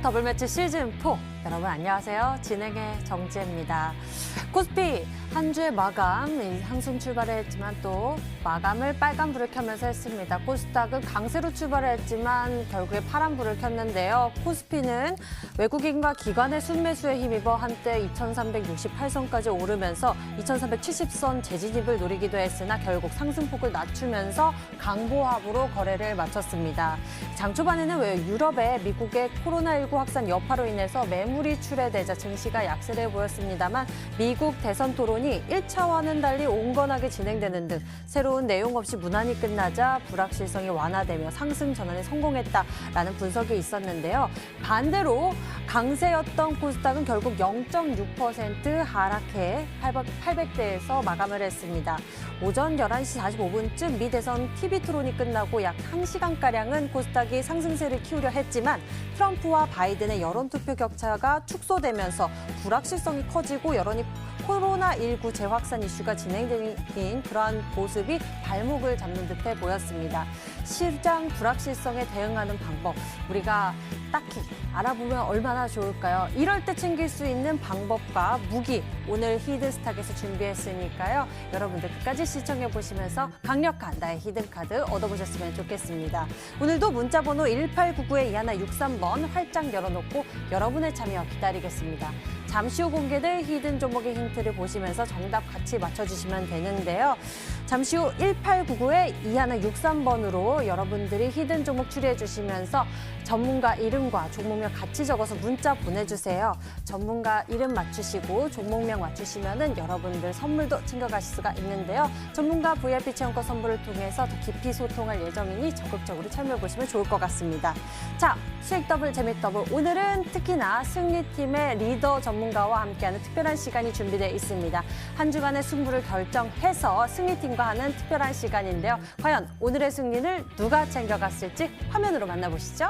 더블 매치 시즌4. 여러분 안녕하세요. 진행의 정지혜입니다. 코스피 한 주의 마감, 상승 출발을 했지만 또 마감을 빨간불을 켜면서 했습니다. 코스닥은 강세로 출발을 했지만 결국에 파란불을 켰는데요. 코스피는 외국인과 기관의 순매수에 힘입어 한때 2368선까지 오르면서 2370선 재진입을 노리기도 했으나 결국 상승폭을 낮추면서 강보합으로 거래를 마쳤습니다. 장 초반에는 왜 유럽의 미국의 코로나19 확산 여파로 인해서 매물이 출회되자 증시가 약세를 보였습니다만 미국 대선 토론이 1차와는 달리 온건하게 진행되는 등 새로운 내용 없이 무난히 끝나자 불확실성이 완화되며 상승 전환에 성공했다라는 분석이 있었는데요. 반대로 강세였던 코스닥은 결국 0.6% 하락해 800대에서 마감을 했습니다. 오전 11시 45분쯤 미 대선 TV 토론이 끝나고 약 1시간가량은 코스닥이 상승세를 키우려 했지만 트럼프와 바이든의 여론투표 격차가 축소되면서 불확실성이 커지고 여론이 코로나19 재확산 이슈가 진행되는 그러한 모습이 발목을 잡는 듯해 보였습니다. 시장 불확실성에 대응하는 방법, 우리가 딱히 알아보면 얼마나 좋을까요? 이럴 때 챙길 수 있는 방법과 무기, 오늘 히든스탁에서 준비했으니까요. 여러분들 끝까지 시청해보시면서 강력한 나의 히든카드 얻어보셨으면 좋겠습니다. 오늘도 문자번호 1899에 2163번 활짝 열어놓고 여러분의 참여 기다리겠습니다. 잠시 후 공개될 히든 종목의 힌트를 보시면서 정답 같이 맞춰주시면 되는데요. 잠시 후 1899에 2163번으로 여러분들이 히든 종목 추리해 주시면서 전문가 이름과 종목명 같이 적어서 문자 보내주세요. 전문가 이름 맞추시고 종목명 맞추시면은 여러분들 선물도 챙겨가실 수가 있는데요. 전문가 VIP 체험권 선물을 통해서 더 깊이 소통할 예정이니 적극적으로 참여해 보시면 좋을 것 같습니다. 자, 수익 더블, 재미 더블. 오늘은 특히나 승리팀의 리더 전문가와 함께하는 특별한 시간이 준비되어 있습니다. 한 주간의 승부를 결정해서 승리팀과 하는 특별한 시간인데요. 과연 오늘의 승리를 누가 챙겨갔을지 화면으로 만나보시죠.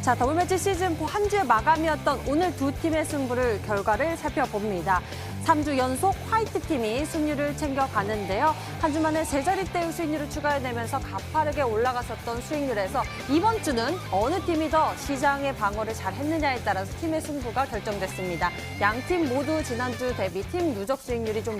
자, 더블매치 시즌4 한 주의 마감이었던 오늘 두 팀의 승부를 결과를 살펴봅니다. 3주 연속 화이트팀이 승리를 챙겨가는데요. 한 주 만에 세 자릿대의 수익률을 추가해내면서 가파르게 올라갔었던 수익률에서 이번 주는 어느 팀이 더 시장의 방어를 잘했느냐에 따라서 팀의 승부가 결정됐습니다. 양팀 모두 지난주 대비 팀 누적 수익률이 좀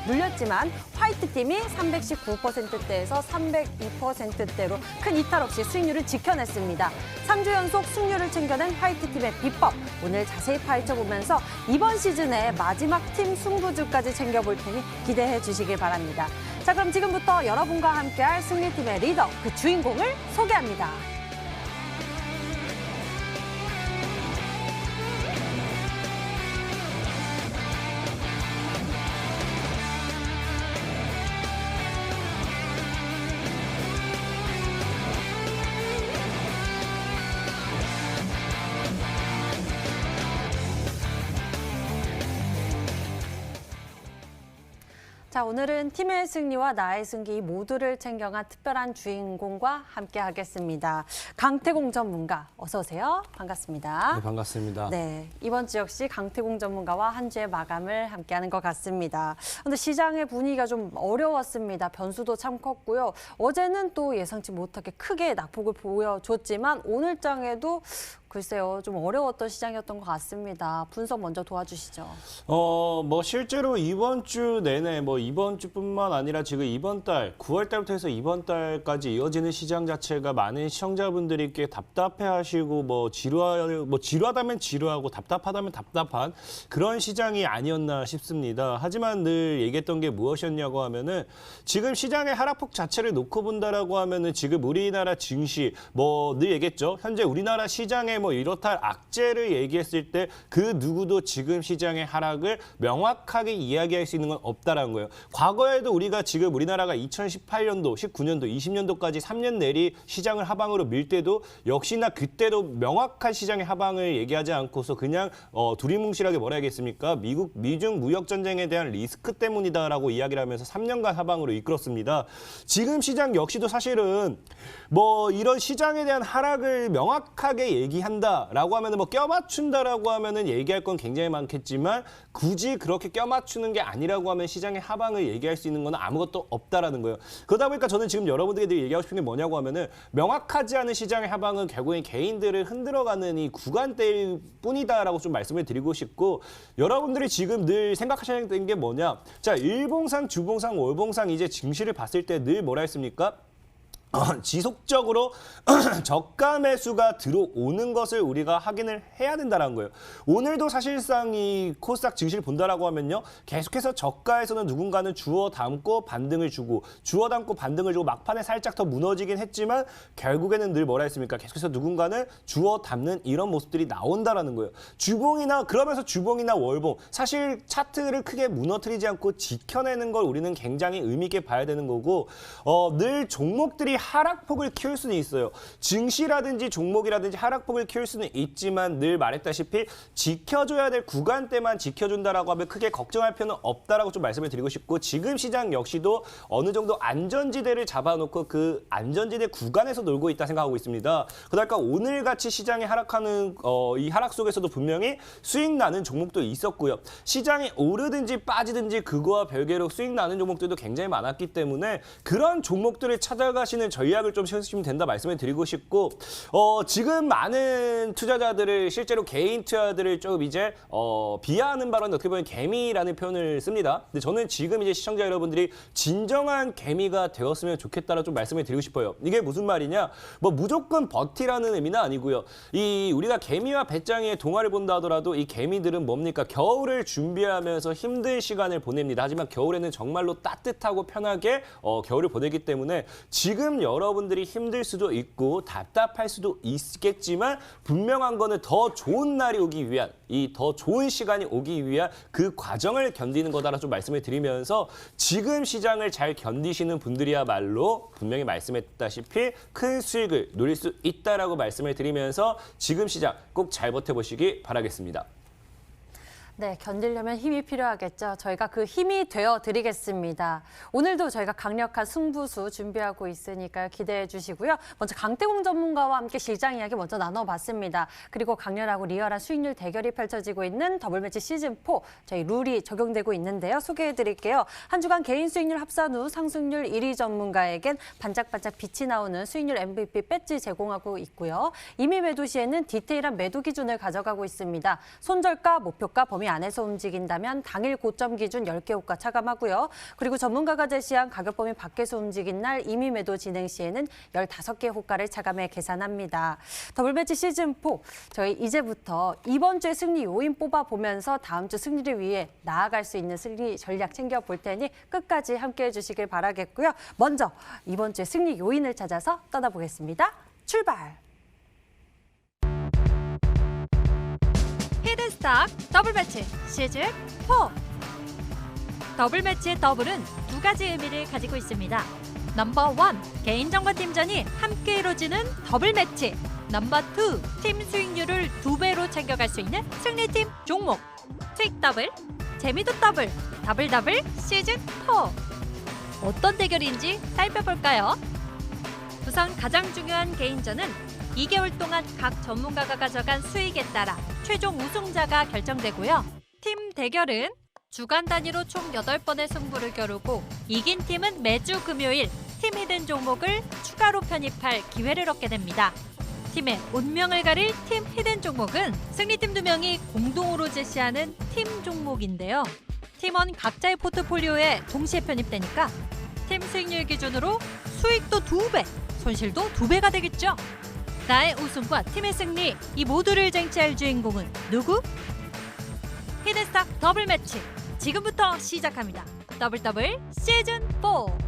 눌렸지만 화이트팀이 319%대에서 302%대로 큰 이탈 없이 수익률을 지켜냈습니다. 3주 연속 승률을 챙겨낸 화이트팀의 비법, 오늘 자세히 파헤쳐보면서 이번 시즌의 마지막 팀 승부주까지 챙겨볼 테니 기대해 주시길 바랍니다. 자, 그럼 지금부터 여러분과 함께할 승리팀의 리더, 그 주인공을 소개합니다. 자, 오늘은 팀의 승리와 나의 승기 모두를 챙겨간 특별한 주인공과 함께 하겠습니다. 강태공 전문가, 어서 오세요. 반갑습니다. 네, 반갑습니다. 네, 이번 주 역시 강태공 전문가와 한 주의 마감을 함께하는 것 같습니다. 그런데 시장의 분위기가 좀 어려웠습니다. 변수도 참 컸고요. 어제는 또 예상치 못하게 크게 낙폭을 보여줬지만 오늘 장에도 글쎄요, 좀 어려웠던 시장이었던 것 같습니다. 분석 먼저 도와주시죠. 실제로 이번 주 내내 이번 주뿐만 아니라 지금 이번 달 9월 달부터 해서 이번 달까지 이어지는 시장 자체가 많은 시청자분들이 꽤 답답해하시고 지루하다면 지루하고 답답하다면 답답한 그런 시장이 아니었나 싶습니다. 하지만 늘 얘기했던 게 무엇이었냐고 하면은 지금 시장의 하락폭 자체를 놓고 본다라고 하면은 지금 우리나라 증시 늘 얘기했죠. 현재 우리나라 시장의 이렇다 할 악재를 얘기했을 때 그 누구도 지금 시장의 하락을 명확하게 이야기할 수 있는 건 없다라는 거예요. 과거에도 우리가 지금 우리나라가 2018년도, 19년도, 20년도까지 3년 내리 시장을 하방으로 밀 때도 역시나 그때도 명확한 시장의 하방을 얘기하지 않고서 그냥 두리뭉실하게 뭐라 하겠습니까? 미중 무역 전쟁에 대한 리스크 때문이다라고 이야기를 하면서 3년간 하방으로 이끌었습니다. 지금 시장 역시도 사실은 이런 시장에 대한 하락을 명확하게 얘기하는 얘기한다라고 하면은 뭐 껴맞춘다라고 하면은 얘기할 건 굉장히 많겠지만 굳이 그렇게 껴맞추는 게 아니라고 하면 시장의 하방을 얘기할 수 있는 건 아무것도 없다라는 거예요. 그러다 보니까 저는 지금 여러분들에게 얘기하고 싶은 게 뭐냐고 하면은 명확하지 않은 시장의 하방은 결국엔 개인들을 흔들어가는 이 구간대일 뿐이다라고 좀 말씀을 드리고 싶고 여러분들이 지금 늘 생각하셔야 되는 게 뭐냐. 자, 일봉상, 주봉상, 월봉상 이제 증시를 봤을 때 늘 뭐라 했습니까? 지속적으로 저가 매수가 들어오는 것을 우리가 확인을 해야 된다는 거예요. 오늘도 사실상 이 코스닥 증시를 본다라고 하면요. 계속해서 저가에서는 누군가는 주워 담고 반등을 주고 주워 담고 반등을 주고 막판에 살짝 더 무너지긴 했지만 결국에는 늘 뭐라 했습니까? 계속해서 누군가는 주워 담는 이런 모습들이 나온다라는 거예요. 그러면서 주봉이나 월봉 사실 차트를 크게 무너뜨리지 않고 지켜내는 걸 우리는 굉장히 의미 있게 봐야 되는 거고 늘 종목들이 하락폭을 키울 수는 있어요. 증시라든지 종목이라든지 하락폭을 키울 수는 있지만 늘 말했다시피 지켜줘야 될 구간대만 지켜준다라고 하면 크게 걱정할 필요는 없다라고 좀 말씀을 드리고 싶고 지금 시장 역시도 어느 정도 안전지대를 잡아놓고 그 안전지대 구간에서 놀고 있다 생각하고 있습니다. 그러니까 오늘같이 시장이 하락하는 이 하락 속에서도 분명히 수익 나는 종목도 있었고요. 시장이 오르든지 빠지든지 그거와 별개로 수익 나는 종목들도 굉장히 많았기 때문에 그런 종목들을 찾아가시는 전략을 좀 세우시면 된다 말씀을 드리고 싶고 지금 많은 투자자들을 실제로 개인 투자들을 조금 이제 비하하는 발언 어떻게 보면 개미라는 표현을 씁니다. 근데 저는 지금 이제 시청자 여러분들이 진정한 개미가 되었으면 좋겠다라고 좀 말씀을 드리고 싶어요. 이게 무슨 말이냐? 뭐 무조건 버티라는 의미는 아니고요. 이 우리가 개미와 배짱이의 동화를 본다 하더라도 이 개미들은 뭡니까? 겨울을 준비하면서 힘든 시간을 보냅니다. 하지만 겨울에는 정말로 따뜻하고 편하게 겨울을 보내기 때문에 지금 여러분들이 힘들 수도 있고 답답할 수도 있겠지만 분명한 거는 더 좋은 날이 오기 위한 이 더 좋은 시간이 오기 위한 그 과정을 견디는 거다라고 좀 말씀을 드리면서 지금 시장을 잘 견디시는 분들이야말로 분명히 말씀했다시피 큰 수익을 노릴 수 있다라고 말씀을 드리면서 지금 시장 꼭 잘 버텨보시기 바라겠습니다. 네, 견디려면 힘이 필요하겠죠. 저희가 그 힘이 되어 드리겠습니다. 오늘도 저희가 강력한 승부수 준비하고 있으니까요. 기대해 주시고요. 먼저 강태공 전문가와 함께 시장 이야기 먼저 나눠봤습니다. 그리고 강렬하고 리얼한 수익률 대결이 펼쳐지고 있는 더블매치 시즌4 저희 룰이 적용되고 있는데요. 소개해 드릴게요. 한 주간 개인 수익률 합산 후 상승률 1위 전문가에겐 반짝반짝 빛이 나오는 수익률 MVP 배지 제공하고 있고요. 이미 매도 시에는 디테일한 매도 기준을 가져가고 있습니다. 손절가, 목표가, 범위 안에서 움직인다면 당일 고점 기준 10개 호가 차감하고요. 그리고 전문가가 제시한 가격 범위 밖에서 움직인 날 이미 매도 진행 시에는 15개 호가를 차감해 계산합니다. 더블매치 시즌4 저희 이제부터 이번 주의 승리 요인 뽑아보면서 다음 주 승리를 위해 나아갈 수 있는 승리 전략 챙겨볼 테니 끝까지 함께해 주시길 바라겠고요. 먼저 이번 주의 승리 요인을 찾아서 떠나보겠습니다. 출발! 히든스탁 더블매치 시즌4 더블매치의 더블은 두 가지 의미를 가지고 있습니다. 넘버 1, 개인정보팀전이 함께 이루어지는 더블매치. 넘버 2, 팀 수익률을 2배로 챙겨갈 수 있는 승리팀 종목. 수익 더블, 재미도 더블, 더블 시즌4. 어떤 대결인지 살펴볼까요? 우선 가장 중요한 개인전은 2개월 동안 각 전문가가 가져간 수익에 따라 최종 우승자가 결정되고요. 팀 대결은 주간 단위로 총 8번의 승부를 겨루고 이긴 팀은 매주 금요일 팀 히든 종목을 추가로 편입할 기회를 얻게 됩니다. 팀의 운명을 가릴 팀 히든 종목은 승리팀 2명이 공동으로 제시하는 팀 종목인데요. 팀원 각자의 포트폴리오에 동시에 편입되니까 팀 수익률 기준으로 수익도 2배, 손실도 2배가 되겠죠. 나의 우승과 팀의 승리, 이 모두를 쟁취할 주인공은 누구? 히든스탁 더블매치, 지금부터 시작합니다. 더블 시즌4.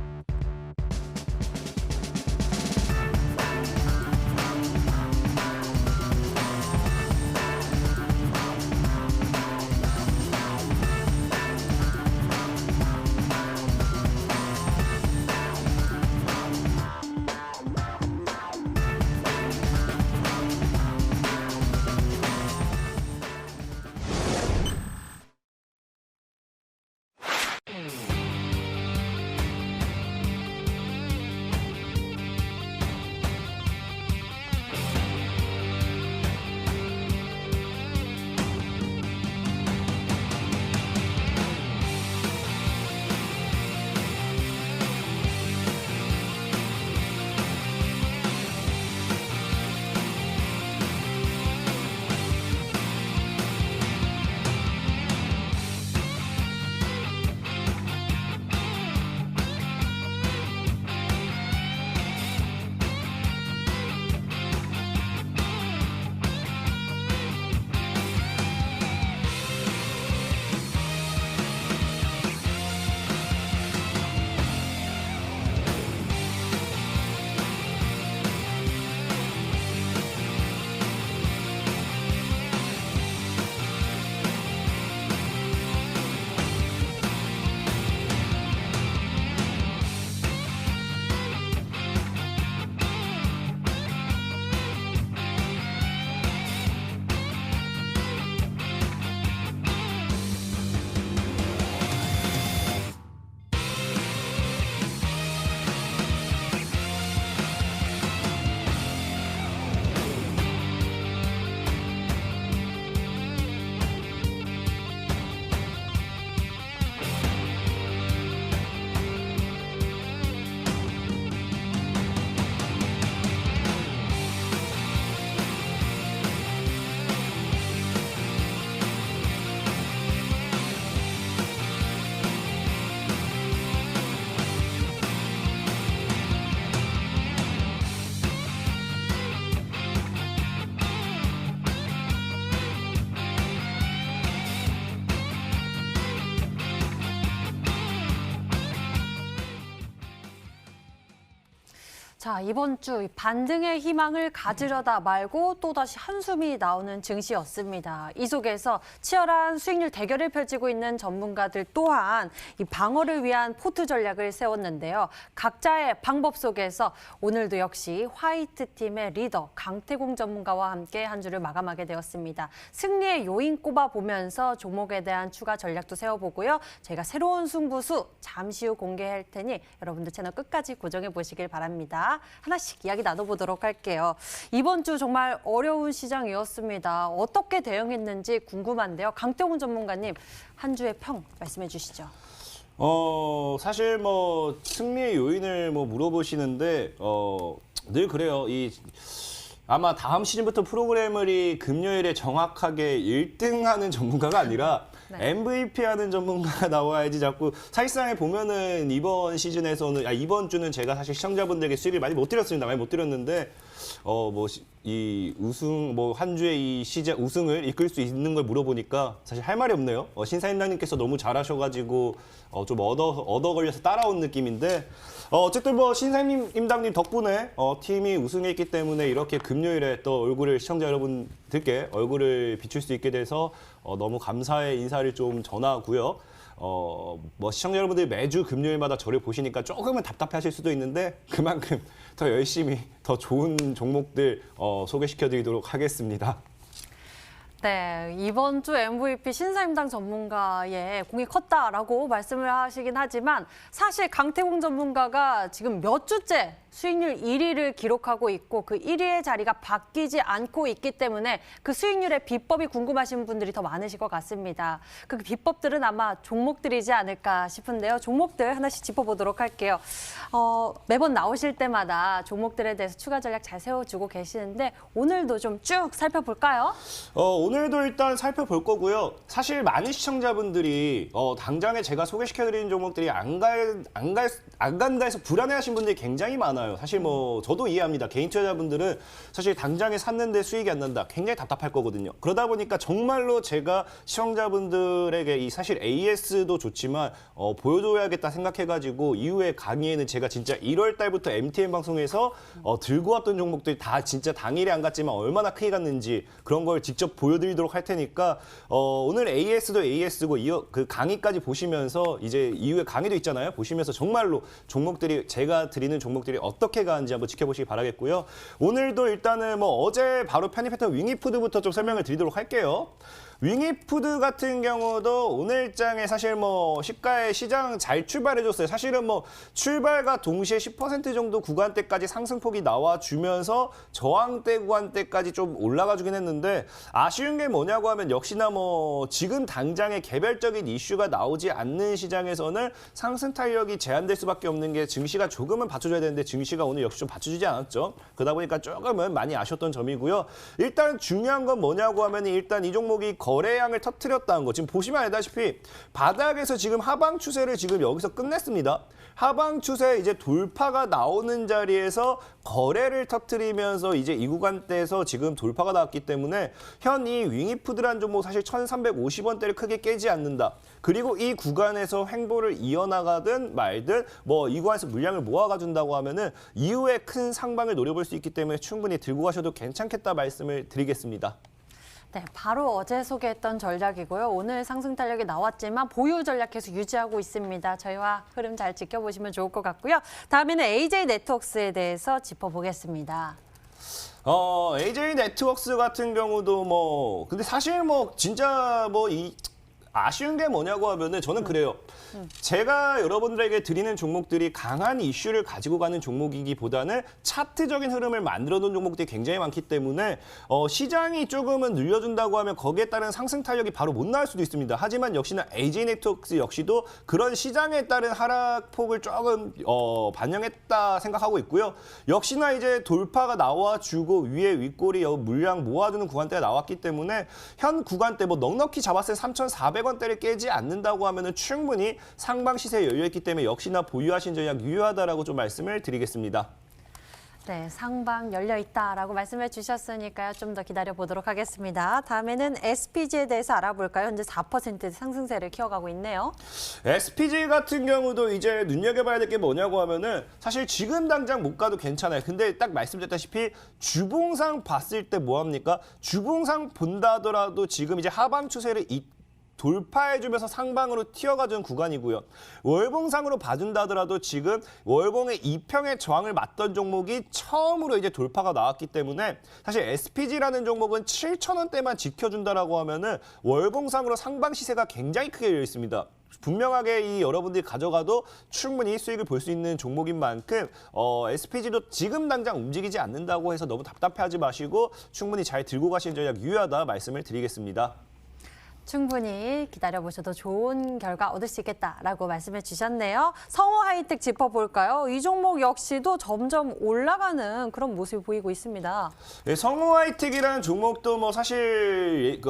자, 이번 주 반등의 희망을 가지려다 말고 또다시 한숨이 나오는 증시였습니다. 이 속에서 치열한 수익률 대결을 펼치고 있는 전문가들 또한 이 방어를 위한 포트 전략을 세웠는데요. 각자의 방법 속에서 오늘도 역시 화이트 팀의 리더 강태공 전문가와 함께 한 주를 마감하게 되었습니다. 승리의 요인 꼽아보면서 종목에 대한 추가 전략도 세워보고요. 저희가 새로운 승부수 잠시 후 공개할 테니 여러분들 채널 끝까지 고정해 보시길 바랍니다. 하나씩 이야기 나눠보도록 할게요. 이번 주 정말 어려운 시장이었습니다. 어떻게 대응했는지 궁금한데요. 강태공 전문가님, 한 주의 평 말씀해 주시죠. 사실 뭐 승리의 요인을 뭐 물어보시는데 늘 그래요. 아마 다음 시즌부터 프로그램을 금요일에 정확하게 1등하는 전문가가 아니라 네. MVP 하는 전문가가 나와야지 자꾸 사실상에 보면은 이번 시즌에서는 이번 주는 제가 사실 시청자분들에게 수익을 많이 못 드렸습니다. 많이 못 드렸는데 이 우승 한 주의 이 시즌 우승을 이끌 수 있는 걸 물어보니까 사실 할 말이 없네요. 신사임당님께서 너무 잘하셔가지고 좀 얻어 걸려서 따라온 느낌인데 어쨌든 뭐 신사임당님 덕분에 팀이 우승했기 때문에 이렇게 금요일에 또 얼굴을 시청자 여러분들께 얼굴을 비출 수 있게 돼서 너무 감사의 인사를 좀 전하고요. 뭐 시청자 여러분들이 매주 금요일마다 저를 보시니까 조금은 답답하실 수도 있는데 그만큼 더 열심히 더 좋은 종목들 소개시켜드리도록 하겠습니다. 네, 이번 주 MVP 신사임당 전문가의 공이 컸다라고 말씀을 하시긴 하지만 사실 강태공 전문가가 지금 몇 주째 수익률 1위를 기록하고 있고 그 1위의 자리가 바뀌지 않고 있기 때문에 그 수익률의 비법이 궁금하신 분들이 더 많으실 것 같습니다. 그 비법들은 아마 종목들이지 않을까 싶은데요. 종목들 하나씩 짚어보도록 할게요. 매번 나오실 때마다 종목들에 대해서 추가 전략 잘 세워주고 계시는데 오늘도 좀 쭉 살펴볼까요? 오늘도 일단 살펴볼 거고요. 사실 많은 시청자분들이 당장에 제가 소개시켜드리는 종목들이 안 간다 해서 불안해하신 분들이 굉장히 많아요. 사실 뭐 저도 이해합니다. 개인 투자자분들은 사실 당장에 샀는데 수익이 안 난다. 굉장히 답답할 거거든요. 그러다 보니까 정말로 제가 시청자분들에게 사실 AS도 좋지만 보여줘야겠다 생각해가지고 이후에 강의에는 제가 진짜 1월 달부터 MTN 방송에서 들고 왔던 종목들이 다 진짜 당일에 안 갔지만 얼마나 크게 갔는지 그런 걸 직접 보여드리도록 할 테니까 오늘 AS도 AS고 그 강의까지 보시면서 이제 이후에 강의도 있잖아요. 보시면서 정말로 종목들이 제가 드리는 종목들이 어떻게 가는지 한번 지켜보시기 바라겠고요. 오늘도 일단은 뭐 어제 바로 편입했던 윙이푸드부터 좀 설명을 드리도록 할게요. 윙이푸드 같은 경우도 오늘장에 사실 뭐 시가에 시장 잘 출발해줬어요. 사실은 뭐 출발과 동시에 10% 정도 구간대까지 상승폭이 나와주면서 저항대 구간대까지 좀 올라가주긴 했는데 아쉬운 게 뭐냐고 하면 역시나 뭐 지금 당장의 개별적인 이슈가 나오지 않는 시장에서는 상승 탄력이 제한될 수밖에 없는 게 증시가 조금은 받쳐줘야 되는데 증시가 오늘 역시 좀 받쳐주지 않았죠. 그러다 보니까 조금은 많이 아쉬웠던 점이고요. 일단 중요한 건 뭐냐고 하면 일단 이 종목이 거래량을 터뜨렸다는 거. 지금 보시면 알다시피 바닥에서 지금 하방 추세를 지금 여기서 끝냈습니다. 하방 추세 이제 돌파가 나오는 자리에서 거래를 터뜨리면서 이제 이 구간대에서 지금 돌파가 나왔기 때문에 현 이 윙이푸드란 종목 사실 1,350원대를 크게 깨지 않는다. 그리고 이 구간에서 횡보를 이어나가든 말든 뭐 이 구간에서 물량을 모아가준다고 하면은 이후에 큰 상방을 노려볼 수 있기 때문에 충분히 들고 가셔도 괜찮겠다 말씀을 드리겠습니다. 네, 바로 어제 소개했던 전략이고요. 오늘 상승 탄력이 나왔지만 보유 전략 계속 유지하고 있습니다. 저희와 흐름 잘 지켜보시면 좋을 것 같고요. 다음에는 AJ 네트워크스에 대해서 짚어보겠습니다. AJ 네트워크스 같은 경우도 뭐 근데 사실 뭐 진짜 뭐 아쉬운 게 뭐냐고 하면은 저는 그래요. 제가 여러분들에게 드리는 종목들이 강한 이슈를 가지고 가는 종목이기보다는 차트적인 흐름을 만들어놓은 종목들이 굉장히 많기 때문에 시장이 조금은 늘려준다고 하면 거기에 따른 상승 탄력이 바로 못 나올 수도 있습니다. 하지만 역시나 AJ 네트워크스 역시도 그런 시장에 따른 하락폭을 조금 반영했다 생각하고 있고요. 역시나 이제 돌파가 나와주고 위에 윗골이 물량 모아두는 구간대가 나왔기 때문에 현 구간대 뭐 넉넉히 잡았을 때 3,400원대를 깨지 않는다고 하면은 충분히 상방 시세에 열려있기 때문에 역시나 보유하신 전략 유효하다라고 좀 말씀을 드리겠습니다. 네, 상방 열려 있다라고 말씀해 주셨으니까요. 좀 더 기다려 보도록 하겠습니다. 다음에는 SPG에 대해서 알아볼까요? 현재 4% 상승세를 키워가고 있네요. SPG 같은 경우도 이제 눈여겨봐야 될 게 뭐냐고 하면은 사실 지금 당장 못 가도 괜찮아요. 근데 딱 말씀드렸다시피 주봉상 봤을 때 뭐합니까? 주봉상 본다 하더라도 지금 이제 하방 추세를 돌파해주면서 상방으로 튀어가준 구간이고요. 월봉상으로 봐준다 하더라도 지금 월봉의 2평의 저항을 맞던 종목이 처음으로 이제 돌파가 나왔기 때문에 사실 SPG라는 종목은 7,000원대만 지켜준다라고 하면은 월봉상으로 상방 시세가 굉장히 크게 열려 있습니다. 분명하게 이 여러분들이 가져가도 충분히 수익을 볼 수 있는 종목인 만큼 SPG도 지금 당장 움직이지 않는다고 해서 너무 답답해하지 마시고 충분히 잘 들고 가시는 전략 유효하다 말씀을 드리겠습니다. 충분히 기다려보셔도 좋은 결과 얻을 수 있겠다라고 말씀해 주셨네요. 성호 하이텍 짚어볼까요? 이 종목 역시도 점점 올라가는 그런 모습이 보이고 있습니다. 네, 성호 하이텍이라는 종목도 뭐 사실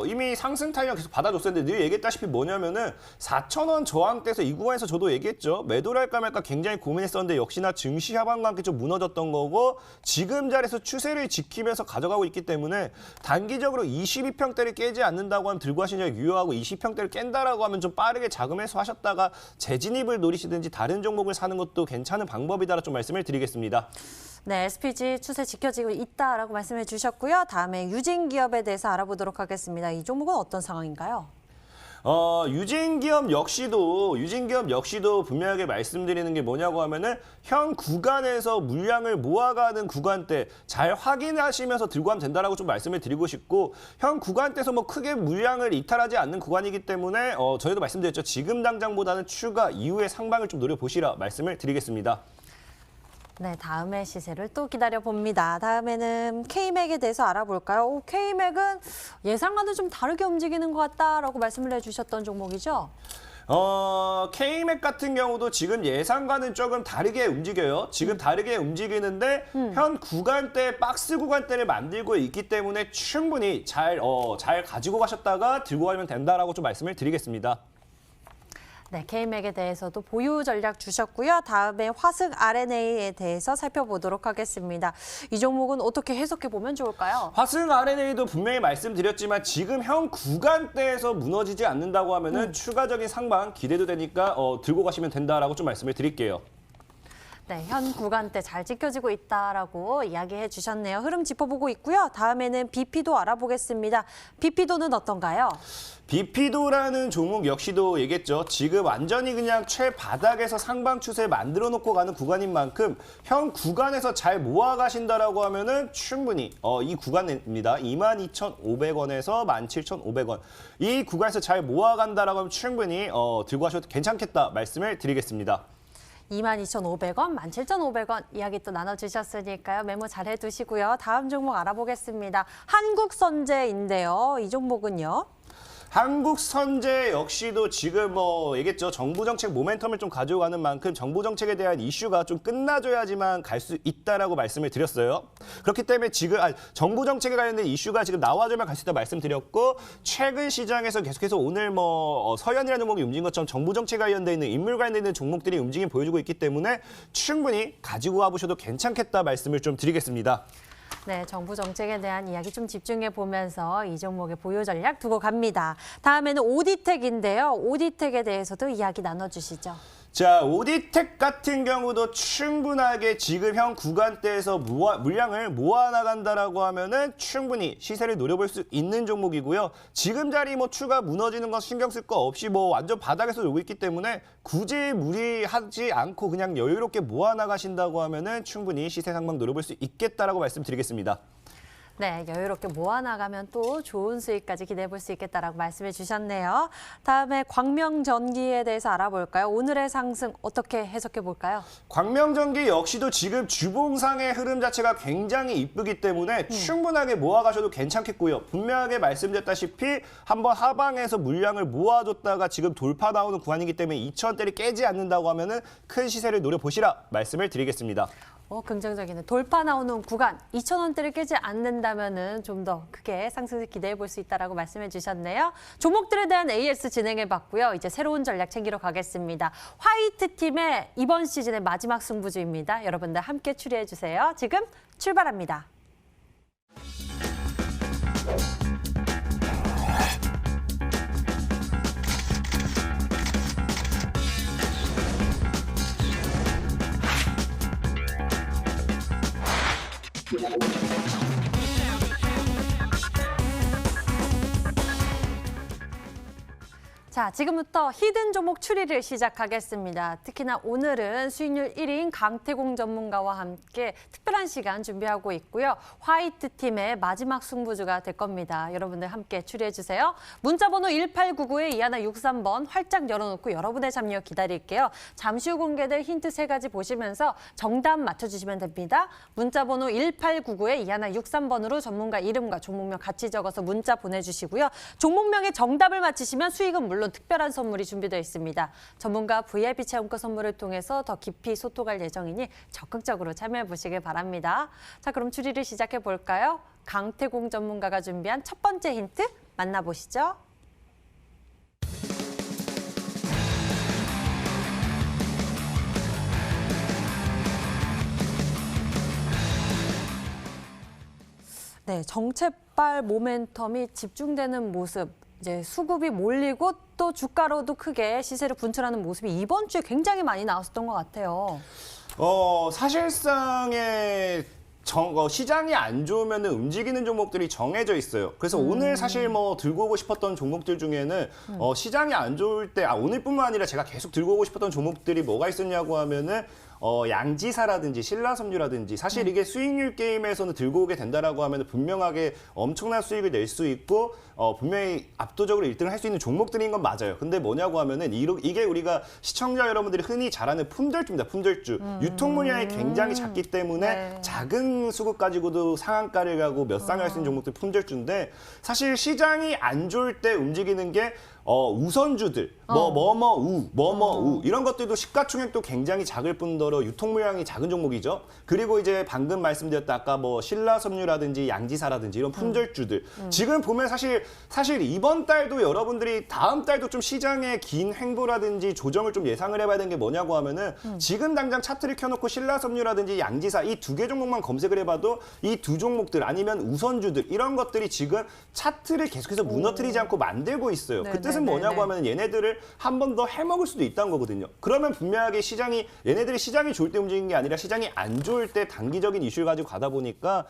이미 상승 타이밍 계속 받아줬었는데 늘 얘기했다시피 뭐냐면은 4,000원 저항대에서 이 구간에서 저도 얘기했죠. 매도를 할까 말까 굉장히 고민했었는데 역시나 증시 하방과 함께 좀 무너졌던 거고 지금 자리에서 추세를 지키면서 가져가고 있기 때문에 단기적으로 22평대를 깨지 않는다고 하면 들고 하시는 유효하고 20평대를 깬다라고 하면 좀 빠르게 자금 회수하셨다가 재진입을 노리시든지 다른 종목을 사는 것도 괜찮은 방법이다라 좀 말씀을 드리겠습니다. 네, SPG 추세 지켜지고 있다라고 말씀해 주셨고요. 다음에 유진기업에 대해서 알아보도록 하겠습니다. 이 종목은 어떤 상황인가요? 유진기업 역시도 분명하게 말씀드리는 게 뭐냐고 하면은 현 구간에서 물량을 모아가는 구간대 잘 확인하시면서 들고 가면 된다라고 좀 말씀을 드리고 싶고 현 구간대에서 뭐 크게 물량을 이탈하지 않는 구간이기 때문에 저희도 말씀드렸죠. 지금 당장보다는 추가 이후의 상방을 좀 노려보시라 말씀을 드리겠습니다. 네, 다음의 시세를 또 기다려봅니다. 다음에는 K맥에 대해서 알아볼까요? K맥은 예상과는 좀 다르게 움직이는 것 같다라고 말씀을 해주셨던 종목이죠? K맥 같은 경우도 지금 예상과는 조금 다르게 움직여요. 지금 다르게 움직이는데 현 구간대, 박스 구간대를 만들고 있기 때문에 충분히 잘 가지고 가셨다가 들고 가면 된다라고 좀 말씀을 드리겠습니다. 네, K맥에 대해서도 보유 전략 주셨고요. 다음에 화승 RNA에 대해서 살펴보도록 하겠습니다. 이 종목은 어떻게 해석해 보면 좋을까요? 화승 RNA도 분명히 말씀드렸지만 지금 현 구간대에서 무너지지 않는다고 하면은 추가적인 상방 기대도 되니까 들고 가시면 된다라고 좀 말씀을 드릴게요. 네, 현 구간대 잘 지켜지고 있다라고 이야기해 주셨네요. 흐름 짚어보고 있고요. 다음에는 BP도 알아보겠습니다. BP도는 어떤가요? BP도라는 종목 역시도 얘기했죠. 지금 완전히 그냥 최바닥에서 상방 추세 만들어 놓고 가는 구간인 만큼 현 구간에서 잘 모아 가신다라고 하면은 충분히 이 구간입니다. 22,500원에서 17,500원. 이 구간에서 잘 모아 간다라고 하면 충분히 들고 가셔도 괜찮겠다 말씀을 드리겠습니다. 22,500원, 17,500원 이야기 또 나눠주셨으니까요. 메모 잘 해두시고요. 다음 종목 알아보겠습니다. 한국선제인데요. 이 종목은요? 한국선제 역시도 지금 얘기했죠. 정부 정책 모멘텀을 좀 가져가는 만큼 정부 정책에 대한 이슈가 좀 끝나줘야지만 갈 수 있다라고 말씀을 드렸어요. 그렇기 때문에 지금 정부 정책에 관련된 이슈가 지금 나와줘야만 갈 수 있다 말씀드렸고 최근 시장에서 계속해서 오늘 서현이라는 종목이 움직인 것처럼 정부 정책에 관련돼 있는 인물 관련돼 있는 종목들이 움직임 보여주고 있기 때문에 충분히 가지고 와보셔도 괜찮겠다 말씀을 좀 드리겠습니다. 네, 정부 정책에 대한 이야기 좀 집중해 보면서 이 종목의 보유 전략 두고 갑니다. 다음에는 오디텍인데요. 오디텍에 대해서도 이야기 나눠주시죠. 자, 오디텍 같은 경우도 충분하게 지금 현 구간대에서 물량을 모아나간다라고 하면은 충분히 시세를 노려볼 수 있는 종목이고요. 지금 자리 추가 무너지는 건 신경 쓸 거 없이 완전 바닥에서 놀고 있기 때문에 굳이 무리하지 않고 그냥 여유롭게 모아나가신다고 하면은 충분히 시세 상방 노려볼 수 있겠다라고 말씀드리겠습니다. 네, 여유롭게 모아나가면 또 좋은 수익까지 기대해 볼 수 있겠다라고 말씀해 주셨네요. 다음에 광명전기에 대해서 알아볼까요? 오늘의 상승 어떻게 해석해 볼까요? 광명전기 역시도 지금 주봉상의 흐름 자체가 굉장히 이쁘기 때문에 충분하게 모아가셔도 괜찮겠고요. 분명하게 말씀드렸다시피 한번 하방에서 물량을 모아줬다가 지금 돌파 나오는 구간이기 때문에 2,000원대를 깨지 않는다고 하면은 큰 시세를 노려보시라 말씀을 드리겠습니다. 긍정적이네. 돌파 나오는 구간 2,000원대를 깨지 않는다면은 좀 더 크게 상승을 기대해 볼 수 있다라고 말씀해 주셨네요. 종목들에 대한 AS 진행해 봤고요. 이제 새로운 전략 챙기러 가겠습니다. 화이트 팀의 이번 시즌의 마지막 승부주입니다. 여러분들 함께 추리해 주세요. 지금 출발합니다. 자, 지금부터 히든 종목 추리를 시작하겠습니다. 특히나 오늘은 수익률 1위인 강태공 전문가와 함께 특별한 시간 준비하고 있고요. 화이트 팀의 마지막 승부주가 될 겁니다. 여러분들 함께 추리해 주세요. 문자 번호 1899-2163번 활짝 열어놓고 여러분의 참여 기다릴게요. 잠시 후 공개될 힌트 3가지 보시면서 정답 맞춰주시면 됩니다. 문자 번호 1899-2163번으로 전문가 이름과 종목명 같이 적어서 문자 보내주시고요. 종목명의 정답을 맞히시면 수익은 물론 특별한 선물이 준비되어 있습니다. 전문가 VIP 체험권 선물을 통해서 더 깊이 소통할 예정이니 적극적으로 참여해 보시길 바랍니다. 자, 그럼 추리를 시작해 볼까요? 강태공 전문가가 준비한 첫 번째 힌트 만나보시죠. 네, 정체발 모멘텀이 집중되는 모습. 이제 수급이 몰리고 또 주가로도 크게 시세를 분출하는 모습이 이번 주에 굉장히 많이 나왔었던 것 같아요. 사실상의 시장이 안 좋으면 움직이는 종목들이 정해져 있어요. 그래서 오늘 사실 들고 오고 싶었던 종목들 중에는 시장이 안 좋을 때, 오늘뿐만 아니라 제가 계속 들고 오고 싶었던 종목들이 뭐가 있었냐고 하면은 양지사라든지 신라섬유라든지 사실 이게 수익률 게임에서는 들고 오게 된다라고 하면 분명하게 엄청난 수익을 낼 수 있고 분명히 압도적으로 1등을 할 수 있는 종목들인 건 맞아요. 근데 뭐냐고 하면은 이게 우리가 시청자 여러분들이 흔히 잘 아는 품절주입니다. 품절주. 유통 물량이 굉장히 작기 때문에 네. 작은 수급 가지고도 상한가를 가고 몇 상을 할 수 있는 종목들 품절주인데 사실 시장이 안 좋을 때 움직이는 게 우선주들, 우 이런 것들도 시가총액도 굉장히 작을 뿐더러 유통 물량이 작은 종목이죠. 그리고 이제 방금 말씀드렸다 아까 신라섬유라든지 양지사라든지 이런 품절주들. 지금 보면 사실 이번 달도 여러분들이 다음 달도 좀 시장의 긴 횡보라든지 조정을 좀 예상을 해봐야 되는 게 뭐냐고 하면은 지금 당장 차트를 켜놓고 신라섬유라든지 양지사 이 2개 종목만 검색을 해봐도 이 2 종목들 아니면 우선주들 이런 것들이 지금 차트를 계속해서 무너뜨리지 않고 만들고 있어요. 그 뜻은 뭐냐고 하면 얘네들을 한 번 더 해먹을 수도 있다는 거거든요. 그러면 분명하게 얘네들이 시장이 좋을 때 움직이는 게 아니라 시장이 안 좋을 때 단기적인 이슈를 가지고 가다 보니까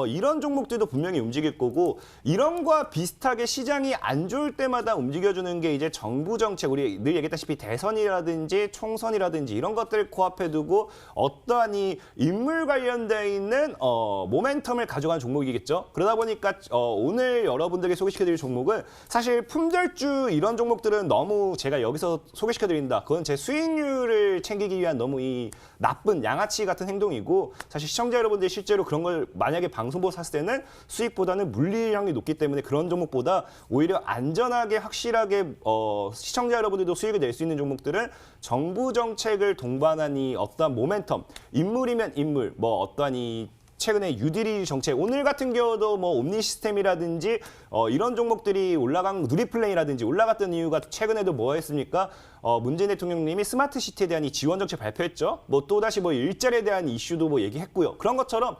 이런 종목들도 분명히 움직일 거고 이런 거와 비슷하게 시장이 안 좋을 때마다 움직여주는 게 이제 정부 정책, 우리 늘 얘기했다시피 대선이라든지 총선이라든지 이런 것들을 코앞에 두고 어떠한 이 인물 관련되어 있는 모멘텀을 가져간 종목이겠죠. 그러다 보니까 오늘 여러분들에게 소개시켜드릴 종목은 사실 품절주 이런 종목들은 너무 제가 여기서 소개시켜드린다. 그건 제 수익률을 챙기기 위한 너무 이 나쁜 양아치 같은 행동이고 사실 시청자 여러분들이 실제로 그런 걸 만약에 방송 보고 샀을 때는 수익보다는 물리량이 높기 때문에 그런 종목보다 오히려 안전하게 확실하게 시청자 여러분들도 수익을 낼 수 있는 종목들은 정부 정책을 동반한 이 어떠한 모멘텀, 인물이면 인물, 어떠한 이 최근에 유디리 정책, 오늘 같은 경우도 옴니 시스템이라든지 이런 종목들이 누리플레이라든지 올라갔던 이유가 최근에도 뭐 했습니까? 문재인 대통령님이 스마트 시티에 대한 이 지원 정책 발표했죠. 또다시 일자리에 대한 이슈도 얘기했고요. 그런 것처럼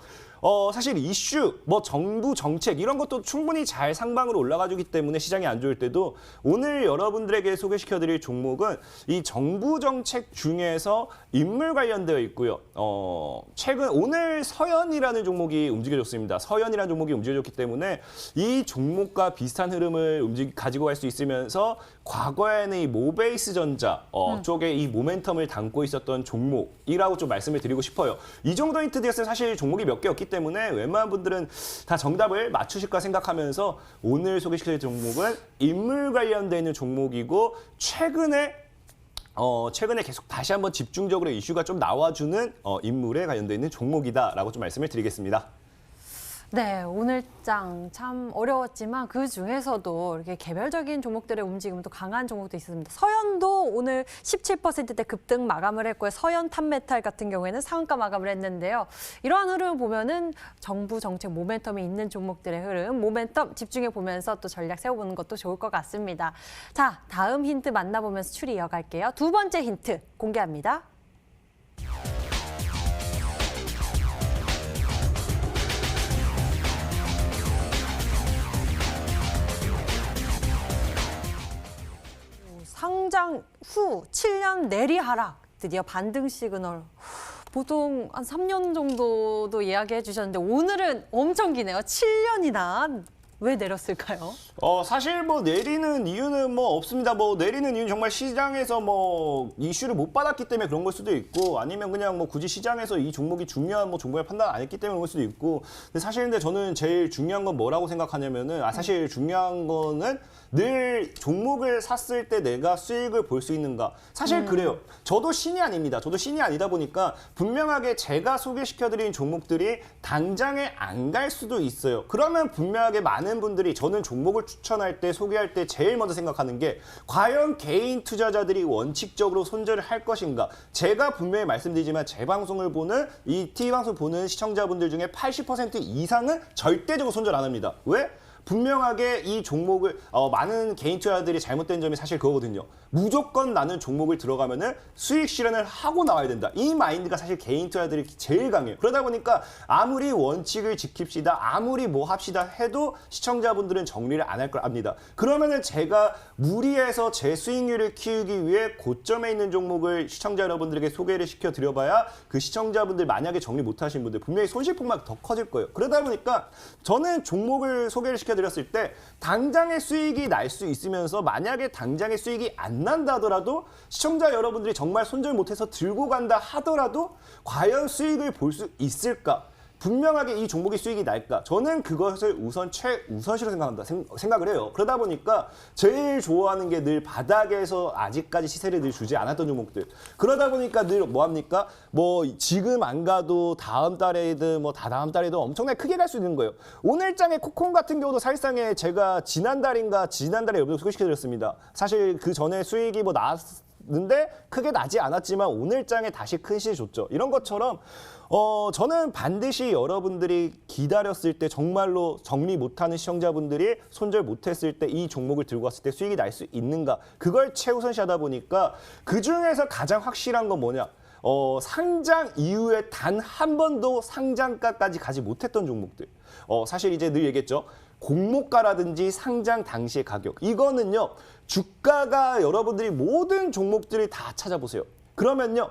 사실 이슈, 정부 정책 이런 것도 충분히 잘 상방으로 올라가주기 때문에 시장이 안 좋을 때도 오늘 여러분들에게 소개시켜드릴 종목은 이 정부 정책 중에서 인물 관련되어 있고요. 오늘 서현이라는 종목이 움직여줬습니다. 서현이라는 종목이 움직여줬기 때문에 이 종목과 비슷한 흐름을 가지고 갈 수 있으면서 과거에는 이 모베이스 전자 쪽에 이 모멘텀을 담고 있었던 종목이라고 좀 말씀을 드리고 싶어요. 이 정도 힌트 드렸으면 사실 종목이 몇 개 없기 때문에 웬만한 분들은 다 정답을 맞추실까 생각하면서 오늘 소개시킬 종목은 인물 관련되어 있는 종목이고 최근에 계속 다시 한번 집중적으로 이슈가 좀 나와주는 인물에 관련되어 있는 종목이다라고 좀 말씀을 드리겠습니다. 네, 오늘 장 참 어려웠지만 그 중에서도 이렇게 개별적인 종목들의 움직임도 강한 종목도 있습니다. 서현도 오늘 17%대 급등 마감을 했고요. 서현 탑메탈 같은 경우에는 상한가 마감을 했는데요. 이러한 흐름 보면은 정부 정책 모멘텀이 있는 종목들의 흐름, 모멘텀 집중해 보면서 또 전략 세워보는 것도 좋을 것 같습니다. 자, 다음 힌트 만나보면서 추리 이어갈게요. 두 번째 힌트 공개합니다. 상장 후 7년 내리 하락, 드디어 반등 시그널. 보통 한 3년 정도도 이야기해 주셨는데 오늘은 엄청 기네요. 7년이나. 왜 내렸을까요? 사실 뭐 내리는 이유는 뭐 없습니다. 뭐 내리는 이유는 정말 시장에서 뭐 이슈를 못 받았기 때문에 그런 걸 수도 있고, 아니면 그냥 뭐 굳이 시장에서 이 종목이 중요한 뭐 종목을 판단 안 했기 때문에 그럴 수도 있고. 근데 사실 근데 저는 제일 중요한 건 뭐라고 생각하냐면은, 사실 중요한 거는 늘 종목을 샀을 때 내가 수익을 볼 수 있는가. 사실 그래요. 저도 신이 아닙니다. 저도 신이 아니다 보니까 분명하게 제가 소개시켜드린 종목들이 당장에 안 갈 수도 있어요. 그러면 분명하게 많은 분들이, 저는 종목을 추천할 때, 소개할 때 제일 먼저 생각하는 게 과연 개인 투자자들이 원칙적으로 손절을 할 것인가. 제가 분명히 말씀드리지만 제 방송을 보는, 이 TV방송 보는 시청자분들 중에 80% 이상은 절대적으로 손절 안 합니다. 왜? 분명하게 이 종목을 많은 개인 투자자들이 잘못된 점이 사실 그거거든요. 무조건 나는 종목을 들어가면은 수익 실현을 하고 나와야 된다. 이 마인드가 사실 개인 투자자들이 제일 강해요. 그러다 보니까 아무리 원칙을 지킵시다, 아무리 뭐 합시다 해도 시청자분들은 정리를 안 할 걸 압니다. 그러면은 제가 무리해서 제 수익률을 키우기 위해 고점에 있는 종목을 시청자 여러분들에게 소개를 시켜드려봐야 그 시청자분들 만약에 정리 못 하신 분들 분명히 손실폭만 더 커질 거예요. 그러다 보니까 저는 종목을 소개를 시켜드렸을 때 당장의 수익이 날 수 있으면서, 만약에 당장의 수익이 안 난다 하더라도, 시청자 여러분들이 정말 손절 못해서 들고 간다 하더라도 과연 수익을 볼 수 있을까? 분명하게 이 종목이 수익이 날까? 저는 그것을 우선 최우선시로 생각을 해요. 그러다 보니까 제일 좋아하는 게 늘 바닥에서 아직까지 시세를 늘 주지 않았던 종목들. 그러다 보니까 늘 뭐합니까? 뭐 지금 안 가도 다음 달에든 뭐 다다음 달에도 엄청나게 크게 갈 수 있는 거예요. 오늘장의 코콘 같은 경우도 사실상에 제가 지난달에 여러분들 소개시켜드렸습니다. 사실 그 전에 수익이 뭐 나왔는데 크게 나지 않았지만 오늘장에 다시 큰 시세 줬죠. 이런 것처럼 저는 반드시 여러분들이 기다렸을 때, 정말로 정리 못하는 시청자분들이 손절 못했을 때 이 종목을 들고 왔을 때 수익이 날 수 있는가, 그걸 최우선시하다 보니까 그중에서 가장 확실한 건 뭐냐, 상장 이후에 단 한 번도 상장가까지 가지 못했던 종목들. 사실 이제 늘 얘기했죠. 공모가라든지 상장 당시의 가격, 이거는요 주가가, 여러분들이 모든 종목들을 다 찾아보세요. 그러면요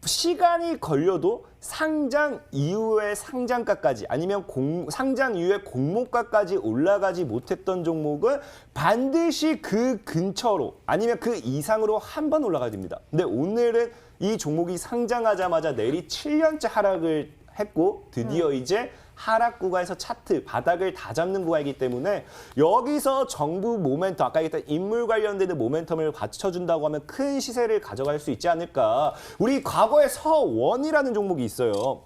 시간이 걸려도 상장 이후의 상장가까지, 아니면 상장 이후에 공모가까지 올라가지 못했던 종목은 반드시 그 근처로, 아니면 그 이상으로 한 번 올라가야 됩니다. 근데 오늘은 이 종목이 상장하자마자 내리 7년째 하락을 했고, 드디어 이제 하락 구간에서 차트 바닥을 다 잡는 구간이기 때문에, 여기서 정부 모멘텀, 아까 얘기했던 인물 관련되는 모멘텀을 받쳐준다고 하면 큰 시세를 가져갈 수 있지 않을까. 우리 과거에 서원이라는 종목이 있어요.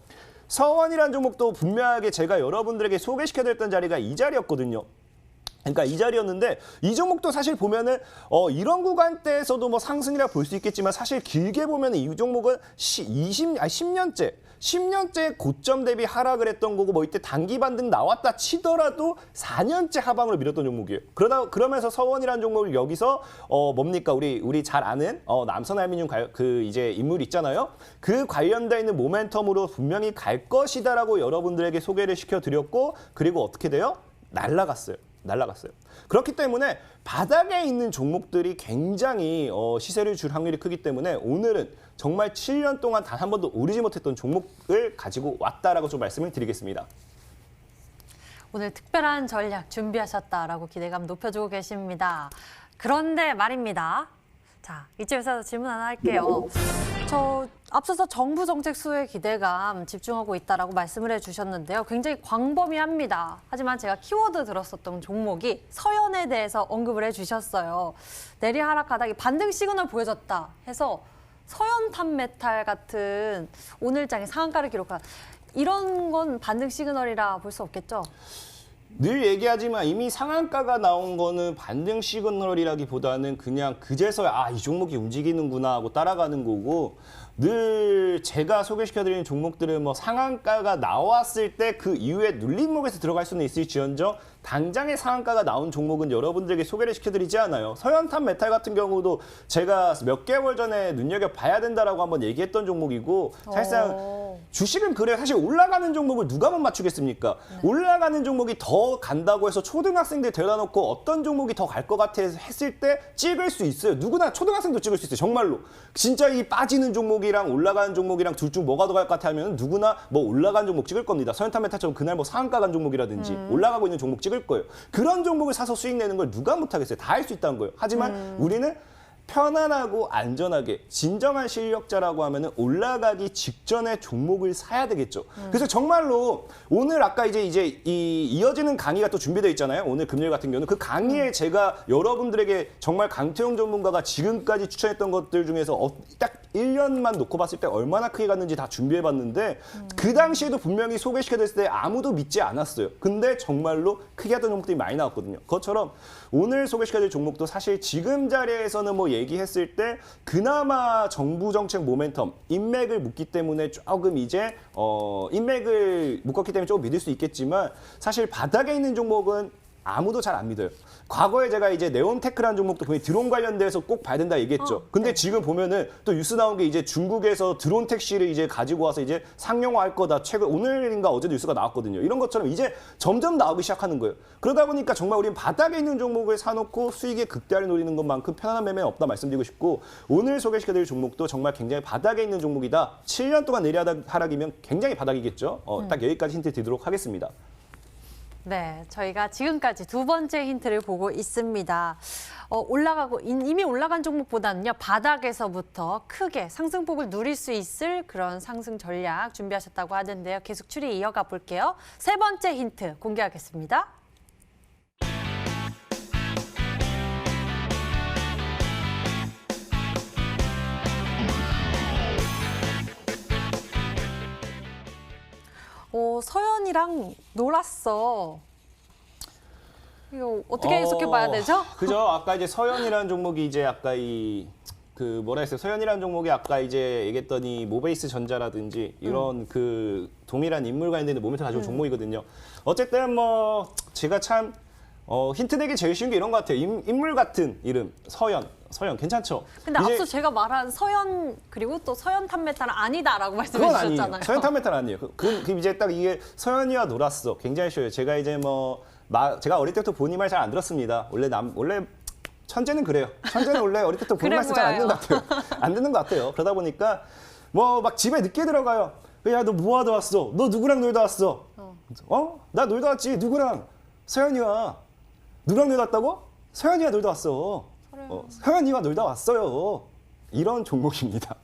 서원이라는 종목도 분명하게 제가 여러분들에게 소개시켜드렸던 자리가 이 자리였거든요. 그러니까 이 자리였는데, 이 종목도 사실 보면은 이런 구간대에서도 뭐 상승이라 볼 수 있겠지만, 사실 길게 보면 이 종목은 10년째 고점 대비 하락을 했던 거고, 뭐 이때 단기 반등 나왔다 치더라도 4년째 하방으로 밀었던 종목이에요. 그러면서 서원이라는 종목을 여기서 뭡니까, 우리 잘 아는 남선알미늄 그 이제 인물 있잖아요. 그 관련돼 있는 모멘텀으로 분명히 갈 것이다라고 여러분들에게 소개를 시켜드렸고, 그리고 어떻게 돼요? 날라갔어요. 그렇기 때문에 바닥에 있는 종목들이 굉장히 시세를 줄 확률이 크기 때문에, 오늘은 정말 7년 동안 단 한 번도 오르지 못했던 종목을 가지고 왔다라고 좀 말씀을 드리겠습니다. 오늘 특별한 전략 준비하셨다라고 기대감 높여주고 계십니다. 그런데 말입니다. 자, 이쯤에서 질문 하나 할게요. 저 앞서서 정부 정책 수혜 기대감 집중하고 있다라고 말씀을 해주셨는데요. 굉장히 광범위합니다. 하지만 제가 키워드 들었었던 종목이 서현에 대해서 언급을 해주셨어요. 내리 하락하다가 반등 시그널 보여줬다 해서 서현 탑메탈 같은 오늘장의 상한가를 기록한, 이런 건 반등 시그널이라 볼 수 없겠죠? 늘 얘기하지만 이미 상한가가 나온 거는 반등 시그널이라기보다는 그냥 그제서야 이 종목이 움직이는구나 하고 따라가는 거고, 늘 제가 소개시켜드리는 종목들은 뭐 상한가가 나왔을 때 그 이후에 눌림목에서 들어갈 수는 있을지언정 당장의 상한가가 나온 종목은 여러분들에게 소개를 시켜드리지 않아요. 서현탄 메탈 같은 경우도 제가 몇 개월 전에 눈여겨봐야 된다라고 한번 얘기했던 종목이고, 사실상 주식은 그래요. 사실 올라가는 종목을 누가 못 맞추겠습니까? 올라가는 종목이 더 간다고 해서 초등학생들 데려다 놓고 어떤 종목이 더 갈 것 같아 했을 때 찍을 수 있어요. 누구나 초등학생도 찍을 수 있어요. 정말로. 진짜 이 빠지는 종목이랑 올라가는 종목이랑 둘 중 뭐가 더 갈 것 같아 하면 누구나 뭐 올라가는 종목 찍을 겁니다. 서현탄 메탈처럼 그날 뭐 상한가 간 종목이라든지 올라가고 있는 종목 찍을 거예요. 그런 종목을 사서 수익 내는 걸 누가 못하겠어요. 다 할 수 있다는 거예요. 하지만 우리는 편안하고 안전하게 진정한 실력자라고 하면은 올라가기 직전에 종목을 사야 되겠죠. 그래서 정말로 오늘 아까 이제 이어지는 강의가 또 준비되어 있잖아요. 오늘 금요일 같은 경우는 그 강의에 제가 여러분들에게 정말 강태용 전문가가 지금까지 추천했던 것들 중에서 딱 1년만 놓고 봤을 때 얼마나 크게 갔는지 다 준비해봤는데 그 당시에도 분명히 소개시켜드렸을 때 아무도 믿지 않았어요. 근데 정말로 크게 하던 종목들이 많이 나왔거든요. 그것처럼 오늘 소개시켜드릴 종목도 사실 지금 자리에서는 뭐 얘기했을 때 그나마 정부 정책 모멘텀, 인맥을 묶기 때문에 조금 이제 인맥을 묶었기 때문에 조금 믿을 수 있겠지만 사실 바닥에 있는 종목은 아무도 잘 안 믿어요. 과거에 제가 이제 네온테크라는 종목도 분명히 드론 관련돼서 꼭 봐야 된다 얘기했죠. 근데 지금 보면은 또 뉴스 나온 게 이제 중국에서 드론 택시를 이제 가지고 와서 이제 상용화할 거다. 최근 오늘인가 어제도 뉴스가 나왔거든요. 이런 것처럼 이제 점점 나오기 시작하는 거예요. 그러다 보니까 정말 우리는 바닥에 있는 종목을 사놓고 수익의 극대화를 노리는 것만큼 편안한 매매는 없다 말씀드리고 싶고, 오늘 소개시켜드릴 종목도 정말 굉장히 바닥에 있는 종목이다. 7년 동안 하락이면 굉장히 바닥이겠죠. 딱 여기까지 힌트 드리도록 하겠습니다. 네, 저희가 지금까지 두 번째 힌트를 보고 있습니다. 올라가고 이미 올라간 종목보다는요, 바닥에서부터 크게 상승폭을 누릴 수 있을 그런 상승 전략 준비하셨다고 하는데요. 계속 추리 이어가 볼게요. 세 번째 힌트 공개하겠습니다. 서연이랑 놀았어. 이거 어떻게 해석해 봐야 되죠? 그죠? 아까 이제 서현이라는 종목이 이제 아까 뭐라 했어요? 서현이라는 종목이 아까 이제 얘기했더니 모베이스 전자라든지 이런 그 동일한 인물 관련된 모멘트 가지고 종목이거든요. 어쨌든 뭐 제가 참 힌트 내기 제일 쉬운 게 이런 것 같아요. 인물 같은 이름 서현 괜찮죠? 근데 이제 앞서 제가 말한 서연 그리고 또 서연 탐메탈은 아니다라고 말씀해 그건 아니에요. 주셨잖아요. 서현 탐메탈 아니에요. 그 이제 딱 이게 서현이와 놀았어. 굉장히 쉬워요. 제가 이제 제가 어릴 때부터 본인 말 잘 안 들었습니다. 원래 천재는 그래요. 천재는 원래 어릴 때부터 본인 말씀 잘 안 듣는 것 같아요. 안 듣는 것 같아요. 그러다 보니까 막 집에 늦게 들어가요. 야, 너 뭐 하다 왔어? 너 누구랑 놀다 왔어? 나 놀다 왔지. 누구랑? 서현이와. 누구랑 놀다 왔다고? 서현이와 놀다 왔어. 서현이와 놀다 왔어요. 이런 종목입니다.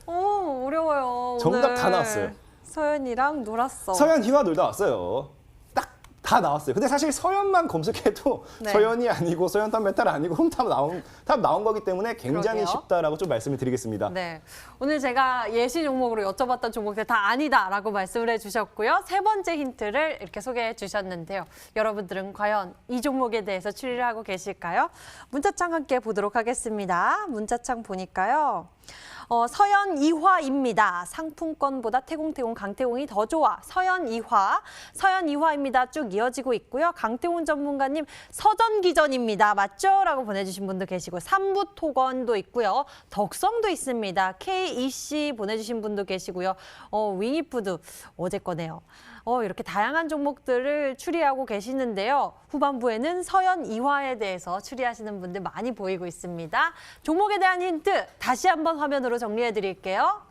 어려워요. 정답 오늘. 다 나왔어요. 서연이랑 놀았어. 서현이와 놀다 왔어요. 딱 다 나왔어요. 근데 사실 서현만 검색해도 네. 서현이 아니고 서현탄 메탈 아니고 홈탑 나온 거기 때문에 굉장히 그러게요. 쉽다라고 좀 말씀을 드리겠습니다. 네, 오늘 제가 예시 종목으로 여쭤봤던 종목들 다 아니다라고 말씀을 해주셨고요. 세 번째 힌트를 이렇게 소개해 주셨는데요. 여러분들은 과연 이 종목에 대해서 추리를 하고 계실까요? 문자창 함께 보도록 하겠습니다. 문자창 보니까요. 서연 이화입니다. 상품권보다 태공, 강태공이 더 좋아. 서연 이화입니다. 쭉 이어지고 있고요. 강태공 전문가님 서전기전입니다. 맞죠? 라고 보내주신 분도 계시고 삼부토건도 있고요. 덕성도 있습니다. KEC 보내주신 분도 계시고요. 윙이푸드 어제 거네요. 이렇게 다양한 종목들을 추리하고 계시는데요. 후반부에는 서연 이화에 대해서 추리하시는 분들 많이 보이고 있습니다. 종목에 대한 힌트 다시 한번 화면으로 정리해 드릴게요.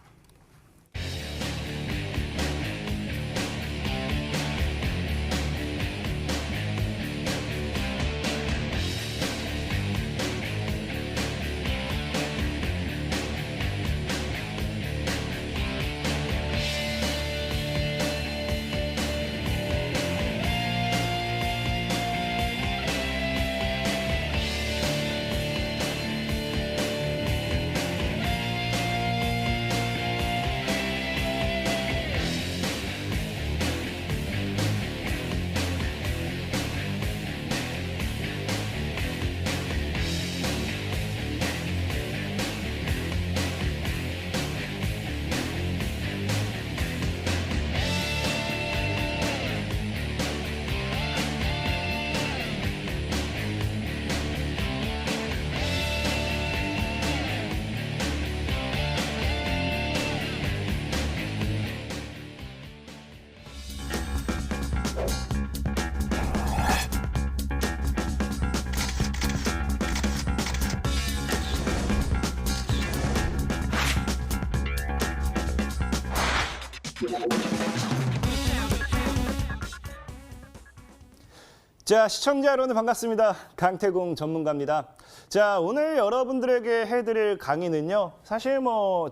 자, 시청자 여러분 반갑습니다. 강태공 전문가입니다. 자, 오늘 여러분들에게 해드릴 강의는요. 사실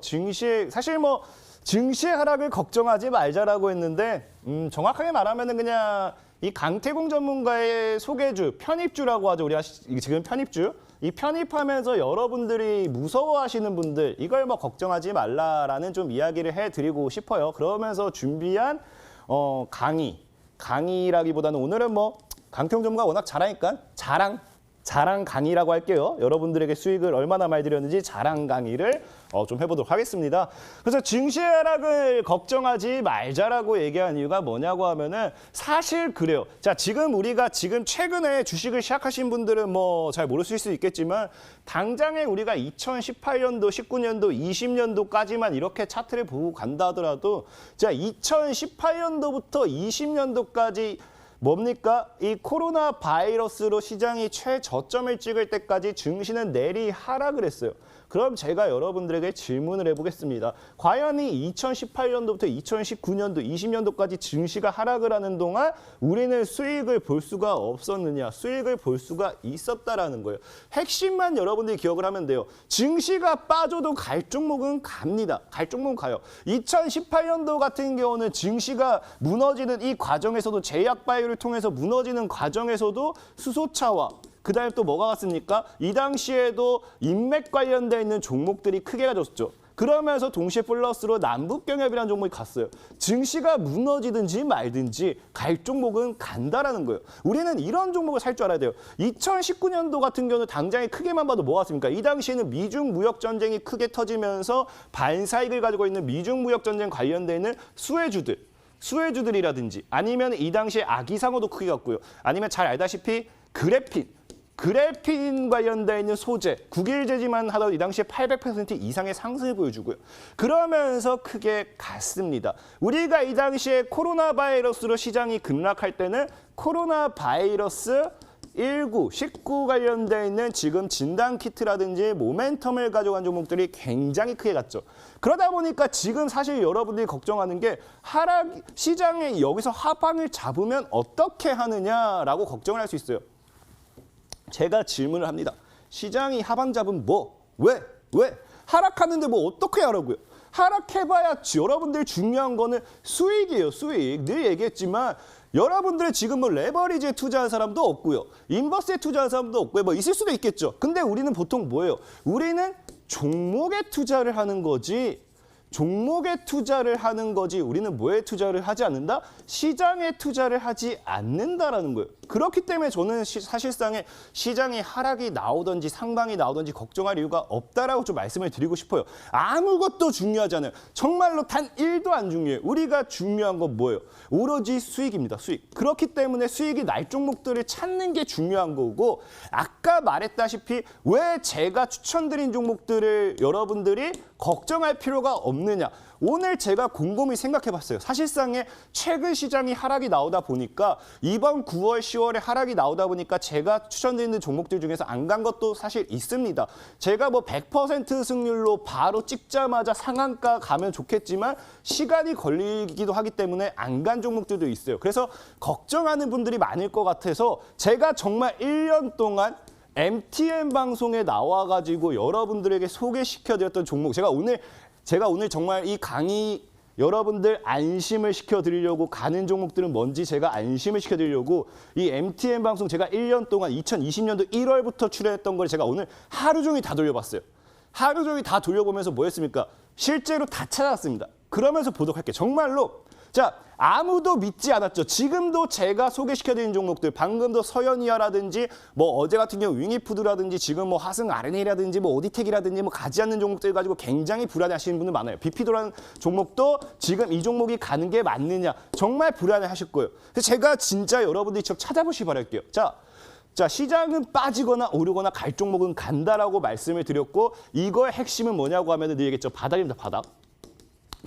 증시의 하락을 걱정하지 말자라고 했는데 정확하게 말하면은 그냥 이 강태공 전문가의 소개주, 편입주라고 하죠. 우리가 지금 편입주. 이 편입하면서 여러분들이 무서워하시는 분들 이걸 뭐 걱정하지 말라라는 좀 이야기를 해드리고 싶어요. 그러면서 준비한 강의라기보다는 오늘은 뭐 강태공 전문가 워낙 잘하니까 자랑 강의라고 할게요. 여러분들에게 수익을 얼마나 많이 드렸는지 자랑 강의를 좀 해보도록 하겠습니다. 그래서 증시 하락을 걱정하지 말자라고 얘기한 이유가 뭐냐고 하면은 사실 그래요. 자, 우리가 최근에 주식을 시작하신 분들은 뭐 잘 모르실 수 있겠지만 당장에 우리가 2018년도, 19년도, 20년도까지만 이렇게 차트를 보고 간다 하더라도 자, 2018년도부터 20년도까지 뭡니까? 이 코로나 바이러스로 시장이 최저점을 찍을 때까지 증시는 내리 하락을 했어요. 그럼 제가 여러분들에게 질문을 해보겠습니다. 과연 이 2018년도부터 2019년도, 20년도까지 증시가 하락을 하는 동안 우리는 수익을 볼 수가 없었느냐? 수익을 볼 수가 있었다라는 거예요. 핵심만 여러분들이 기억을 하면 돼요. 증시가 빠져도 갈 종목은 갑니다. 갈 종목은 가요. 2018년도 같은 경우는 증시가 무너지는 이 과정에서도 제약 바이오를 통해서 무너지는 과정에서도 수소차와 그다음에 또 뭐가 갔습니까? 이 당시에도 인맥 관련돼 있는 종목들이 크게 가졌죠. 그러면서 동시에 플러스로 남북경협이라는 종목이 갔어요. 증시가 무너지든지 말든지 갈 종목은 간다라는 거예요. 우리는 이런 종목을 살 줄 알아야 돼요. 2019년도 같은 경우는 당장에 크게만 봐도 뭐가 왔습니까? 이 당시에는 미중 무역 전쟁이 크게 터지면서 반사익을 가지고 있는 미중 무역 전쟁 관련돼 있는 수혜주들이라든지 아니면 이 당시에 아기상어도 크게 갔고요. 아니면 잘 알다시피 그래핀 관련돼 있는 소재, 국일제지만 하더라도 이 당시에 800% 이상의 상승을 보여주고요. 그러면서 크게 갔습니다. 우리가 이 당시에 코로나 바이러스로 시장이 급락할 때는 코로나 바이러스 19 관련돼 있는 지금 진단키트라든지 모멘텀을 가져간 종목들이 굉장히 크게 갔죠. 그러다 보니까 지금 사실 여러분들이 걱정하는 게 시장에 여기서 하방을 잡으면 어떻게 하느냐라고 걱정을 할 수 있어요. 제가 질문을 합니다. 시장이 하방 잡으면 뭐? 왜? 하락하는데 뭐 어떻게 하라고요? 하락해봐야 여러분들 중요한 거는 수익이에요, 수익. 늘 얘기했지만 여러분들 지금 뭐 레버리지에 투자한 사람도 없고요. 인버스에 투자한 사람도 없고요. 뭐 있을 수도 있겠죠. 근데 우리는 보통 뭐예요? 우리는 종목에 투자를 하는 거지. 우리는 뭐에 투자를 하지 않는다? 시장에 투자를 하지 않는다라는 거예요. 그렇기 때문에 저는 사실상의 시장이 하락이 나오든지 상방이 나오든지 걱정할 이유가 없다라고 좀 말씀을 드리고 싶어요. 아무것도 중요하지 않아요. 정말로 단 1도 안 중요해요. 우리가 중요한 건 뭐예요? 오로지 수익입니다. 수익. 그렇기 때문에 수익이 날 종목들을 찾는 게 중요한 거고 아까 말했다시피 왜 제가 추천드린 종목들을 여러분들이 걱정할 필요가 없느냐. 오늘 제가 곰곰이 생각해봤어요. 사실상의 최근 시장이 하락이 나오다 보니까 이번 9월, 10월에 하락이 나오다 보니까 제가 추천드리는 종목들 중에서 안 간 것도 사실 있습니다. 제가 뭐 100% 승률로 바로 찍자마자 상한가 가면 좋겠지만 시간이 걸리기도 하기 때문에 안 간 종목들도 있어요. 그래서 걱정하는 분들이 많을 것 같아서 제가 정말 1년 동안 MTN 방송에 나와가지고 여러분들에게 소개시켜드렸던 종목 제가 오늘 정말 이 강의 여러분들 안심을 시켜드리려고 가는 종목들은 뭔지 제가 안심을 시켜드리려고 이 MTN 방송 제가 1년 동안 2020년도 1월부터 출연했던 걸 제가 오늘 하루 종일 다 돌려봤어요. 하루 종일 다 돌려보면서 뭐 했습니까? 실제로 다 찾아왔습니다. 그러면서 보도록 할게요. 정말로 자 아무도 믿지 않았죠. 지금도 제가 소개시켜드린 종목들 방금도 서현이아라든지 뭐 어제 같은 경우 윙이푸드라든지 지금 뭐 하승 RNA라든지 뭐 오디텍이라든지 뭐 가지 않는 종목들 가지고 굉장히 불안해하시는 분들 많아요. 비피도라는 종목도 지금 이 종목이 가는 게 맞느냐 정말 불안해하실 거예요. 그래서 제가 진짜 여러분들이 직접 찾아보시기 바랄게요. 자, 시장은 빠지거나 오르거나 갈 종목은 간다라고 말씀을 드렸고 이거의 핵심은 뭐냐고 하면 늘 얘기했죠. 바닥입니다.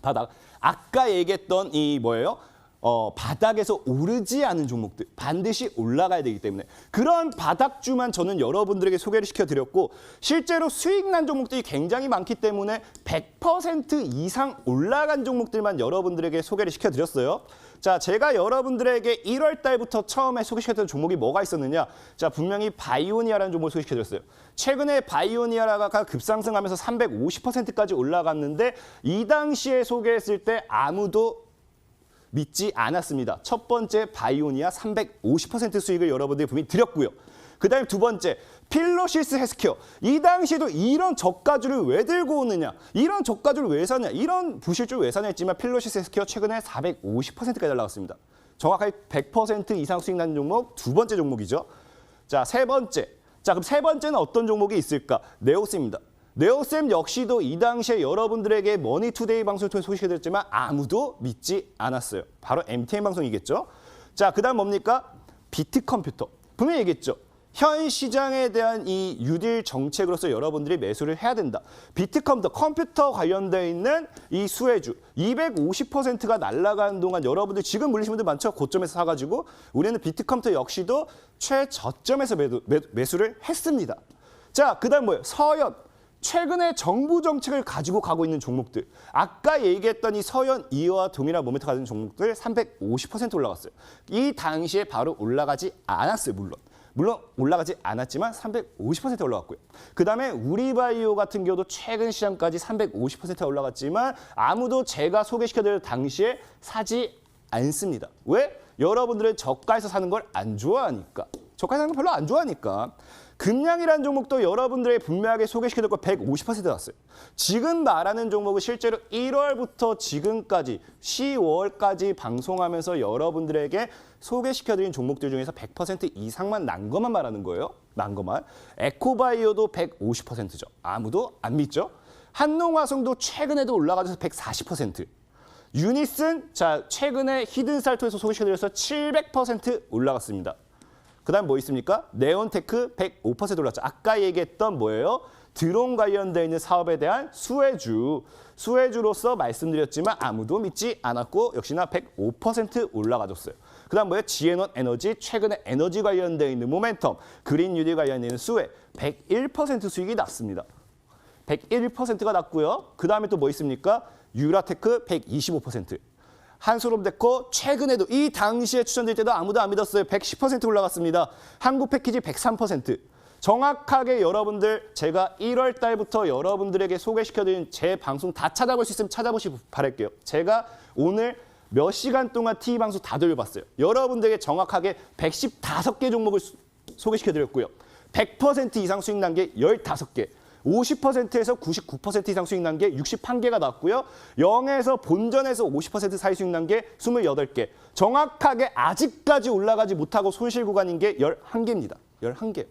바닥. 아까 얘기했던 이 뭐예요? 바닥에서 오르지 않은 종목들 반드시 올라가야 되기 때문에 그런 바닥주만 저는 여러분들에게 소개를 시켜드렸고 실제로 수익 난 종목들이 굉장히 많기 때문에 100% 이상 올라간 종목들만 여러분들에게 소개를 시켜드렸어요. 자, 제가 여러분들에게 1월 달부터 처음에 소개시켰던 종목이 뭐가 있었느냐? 자, 분명히 바이오니아라는 종목을 소개시켜드렸어요. 최근에 바이오니아가 급상승하면서 350%까지 올라갔는데 이 당시에 소개했을 때 아무도 믿지 않았습니다. 첫 번째 바이오니아 350% 수익을 여러분들이 분명히 드렸고요. 그다음에 두 번째 필로시스 헬스케어. 이 당시에도 이런 저가주를 왜 들고 오느냐, 이런 저가주를 왜 사냐, 이런 부실주를 왜 사냐 했지만 필로시스 헬스케어 최근에 450%까지 올라갔습니다. 정확하게 100% 이상 수익 난 종목 두 번째 종목이죠. 자, 세 번째. 자, 그럼 세 번째는 어떤 종목이 있을까? 네오스입니다. 네오셈 역시도 이 당시에 여러분들에게 머니투데이 방송을 통해 소개해드렸지만 아무도 믿지 않았어요. 바로 MTN 방송이겠죠. 자, 그다음 뭡니까? 비트컴퓨터. 분명히 얘기했죠. 현 시장에 대한 이 뉴딜 정책으로서 여러분들이 매수를 해야 된다. 비트컴퓨터, 컴퓨터 관련되어 있는 이 수혜주 250%가 날아가는 동안 여러분들 지금 물리신 분들 많죠? 고점에서 사가지고 우리는 비트컴퓨터 역시도 최저점에서 매수를 했습니다. 자, 그다음 뭐예요? 서현. 최근에 정부 정책을 가지고 가고 있는 종목들. 아까 얘기했던 이 서현 이어와 동일한 모멘트 가진 종목들 350% 올라갔어요. 이 당시에 바로 올라가지 않았어요, 물론 올라가지 않았지만 350% 올라갔고요. 그다음에 우리바이오 같은 경우도 최근 시장까지 350% 올라갔지만 아무도 제가 소개시켜드릴 당시에 사지 않습니다. 왜? 여러분들은 저가에서 사는 걸 안 좋아하니까. 저가에서 사는 걸 별로 안 좋아하니까. 금양이라는 종목도 여러분들에게 분명하게 소개시켜드릴 거 150% 나왔어요. 지금 말하는 종목은 실제로 1월부터 지금까지 10월까지 방송하면서 여러분들에게 소개시켜드린 종목들 중에서 100% 이상만 난 것만 말하는 거예요. 난 것만. 에코바이오도 150%죠. 아무도 안 믿죠. 한농화성도 최근에도 올라가서 140%. 유니슨, 자, 최근에 히든살토에서 소개시켜드려서 700% 올라갔습니다. 그다음 뭐 있습니까? 네온테크 105% 올랐죠. 아까 얘기했던 뭐예요? 드론 관련되어 있는 사업에 대한 수혜주로서 말씀드렸지만 아무도 믿지 않았고 역시나 105% 올라가줬어요. 그다음 뭐예요? 지에논 에너지, 최근에 에너지 관련되어 있는 모멘텀, 그린 뉴딜 관련되어 있는 수혜 101% 수익이 났습니다. 101%가 났고요. 그다음에 또 뭐 있습니까? 유라테크 125%. 한솔홈데코 최근에도 이 당시에 추천드릴 때도 아무도 안 믿었어요. 110% 올라갔습니다. 한국패키지 103%. 정확하게 여러분들 제가 1월 달부터 여러분들에게 소개시켜드린 제 방송 다 찾아볼 수 있으면 찾아보시기 바랄게요. 제가 오늘 몇 시간 동안 TV 방송 다 돌려봤어요. 여러분들에게 정확하게 115개 종목을 소개시켜드렸고요. 100% 이상 수익 난 게 15개. 50%에서 99% 이상 수익 난 게 61개가 났고요. 0에서 본전에서 50% 사이 수익 난 게 28개. 정확하게 아직까지 올라가지 못하고 손실 구간인 게 11개입니다. 11개.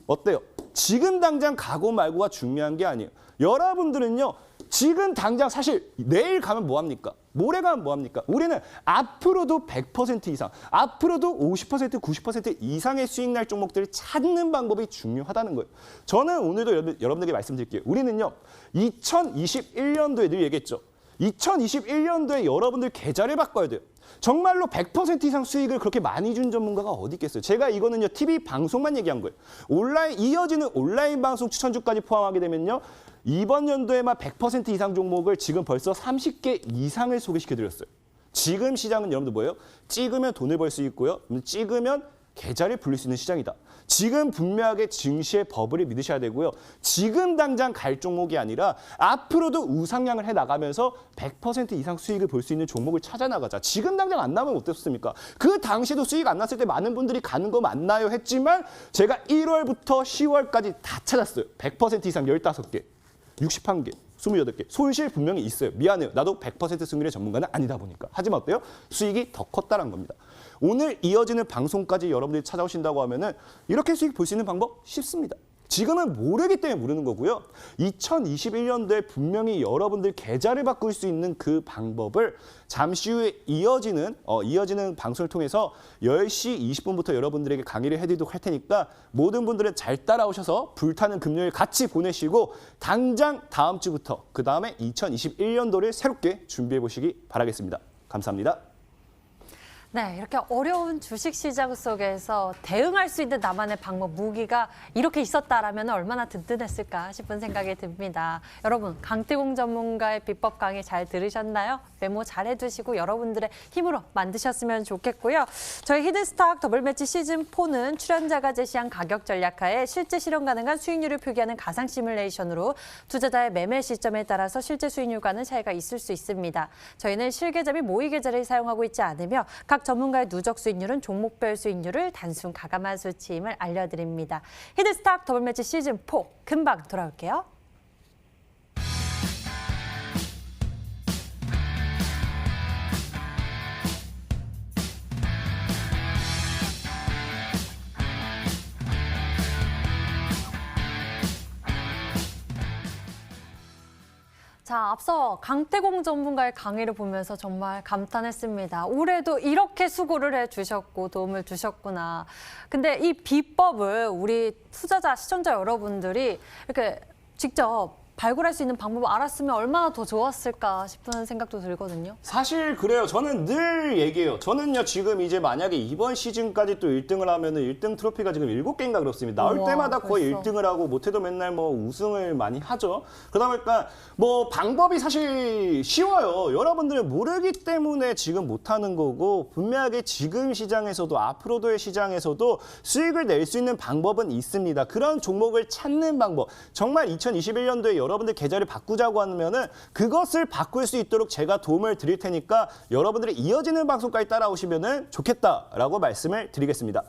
어때요? 지금 당장 가고 말고가 중요한 게 아니에요. 여러분들은요. 지금 당장 사실 내일 가면 뭐합니까? 모레 가면 뭐합니까? 우리는 앞으로도 100% 이상, 앞으로도 50%, 90% 이상의 수익 날 종목들을 찾는 방법이 중요하다는 거예요. 저는 오늘도 여러분들에게 말씀드릴게요. 우리는요. 2021년도에 늘 얘기했죠. 2021년도에 여러분들 계좌를 바꿔야 돼요. 정말로 100% 이상 수익을 그렇게 많이 준 전문가가 어디 있겠어요? 제가 이거는요. TV 방송만 얘기한 거예요. 온라인 이어지는 온라인 방송 추천주까지 포함하게 되면요. 이번 연도에만 100% 이상 종목을 지금 벌써 30개 이상을 소개시켜드렸어요. 지금 시장은 여러분들 뭐예요? 찍으면 돈을 벌 수 있고요. 찍으면 계좌를 불릴 수 있는 시장이다. 지금 분명하게 증시의 버블을 믿으셔야 되고요. 지금 당장 갈 종목이 아니라 앞으로도 우상향을 해나가면서 100% 이상 수익을 볼 수 있는 종목을 찾아나가자. 지금 당장 안 나면 어땠습니까? 그 당시에도 수익 안 났을 때 많은 분들이 가는 거 맞나요? 했지만 제가 1월부터 10월까지 다 찾았어요. 100% 이상 15개. 61개, 28개. 손실 분명히 있어요. 미안해요. 나도 100% 승률의 전문가는 아니다 보니까. 하지만 어때요? 수익이 더 컸다는 겁니다. 오늘 이어지는 방송까지 여러분들이 찾아오신다고 하면은 이렇게 수익 볼 수 있는 방법 쉽습니다. 지금은 모르기 때문에 모르는 거고요. 2021년도에 분명히 여러분들 계좌를 바꿀 수 있는 그 방법을 잠시 후에 이어지는 방송을 통해서 10시 20분부터 여러분들에게 강의를 해드리도록 할 테니까 모든 분들은 잘 따라오셔서 불타는 금요일 같이 보내시고 당장 다음 주부터 그 다음에 2021년도를 새롭게 준비해 보시기 바라겠습니다. 감사합니다. 네, 이렇게 어려운 주식시장 속에서 대응할 수 있는 나만의 방법, 무기가 이렇게 있었다라면 얼마나 든든했을까 싶은 생각이 듭니다. 여러분, 강태공 전문가의 비법 강의 잘 들으셨나요? 메모 잘 해두시고 여러분들의 힘으로 만드셨으면 좋겠고요. 저희 히든스탁 더블매치 시즌4는 출연자가 제시한 가격 전략하에 실제 실현 가능한 수익률을 표기하는 가상 시뮬레이션으로 투자자의 매매 시점에 따라서 실제 수익률과는 차이가 있을 수 있습니다. 저희는 실계좌 및 모의 계좌를 사용하고 있지 않으며 각 전문가의 누적 수익률은 종목별 수익률을 단순 가감한 수치임을 알려드립니다. 히든스탁 더블매치 시즌4 금방 돌아올게요. 자, 앞서 강태공 전문가의 강의를 보면서 정말 감탄했습니다. 올해도 이렇게 수고를 해주셨고 도움을 주셨구나. 근데 이 비법을 우리 투자자, 시청자 여러분들이 이렇게 직접 발굴할 수 있는 방법을 알았으면 얼마나 더 좋았을까 싶은 생각도 들거든요. 사실 그래요. 저는 늘 얘기해요. 저는요, 지금 이제 만약에 이번 시즌까지 또 1등을 하면은 1등 트로피가 지금 7개인가 그렇습니다. 나올 우와, 때마다 거의 벌써. 1등을 하고 못해도 맨날 뭐 우승을 많이 하죠. 그러다 보니까 뭐 방법이 사실 쉬워요. 여러분들은 모르기 때문에 지금 못하는 거고, 분명하게 지금 시장에서도 앞으로도의 시장에서도 수익을 낼 수 있는 방법은 있습니다. 그런 종목을 찾는 방법. 정말 2021년도에 여러분들 계좌를 바꾸자고 하면은 그것을 바꿀 수 있도록 제가 도움을 드릴 테니까 여러분들이 이어지는 방송까지 따라오시면은 좋겠다라고 말씀을 드리겠습니다.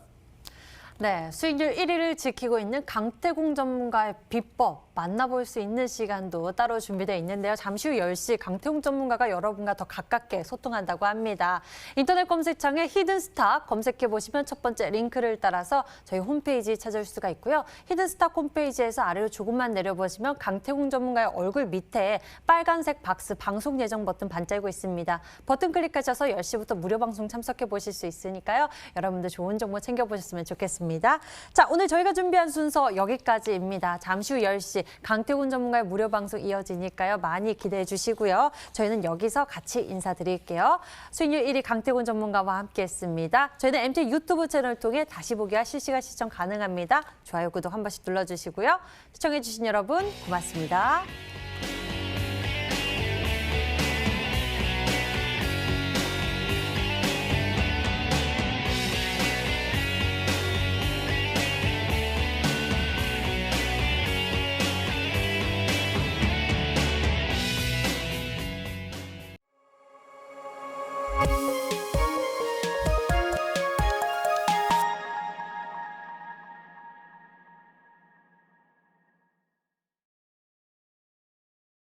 네, 수익률 1위를 지키고 있는 강태공 전문가의 비법 만나볼 수 있는 시간도 따로 준비되어 있는데요. 잠시 후 10시 강태공 전문가가 여러분과 더 가깝게 소통한다고 합니다. 인터넷 검색창에 히든스탁 검색해보시면 첫 번째 링크를 따라서 저희 홈페이지 찾을 수가 있고요. 히든스탁 홈페이지에서 아래로 조금만 내려보시면 강태공 전문가의 얼굴 밑에 빨간색 박스 방송 예정 버튼 반짝이고 있습니다. 버튼 클릭하셔서 10시부터 무료 방송 참석해보실 수 있으니까요. 여러분들 좋은 정보 챙겨보셨으면 좋겠습니다. 자, 오늘 저희가 준비한 순서 여기까지입니다. 잠시 후 10시 강태공 전문가의 무료 방송 이어지니까요. 많이 기대해 주시고요. 저희는 여기서 같이 인사드릴게요. 수익률 1위 강태공 전문가와 함께했습니다. 저희는 MT 유튜브 채널을 통해 다시 보기와 실시간 시청 가능합니다. 좋아요, 구독 한 번씩 눌러주시고요. 시청해 주신 여러분 고맙습니다.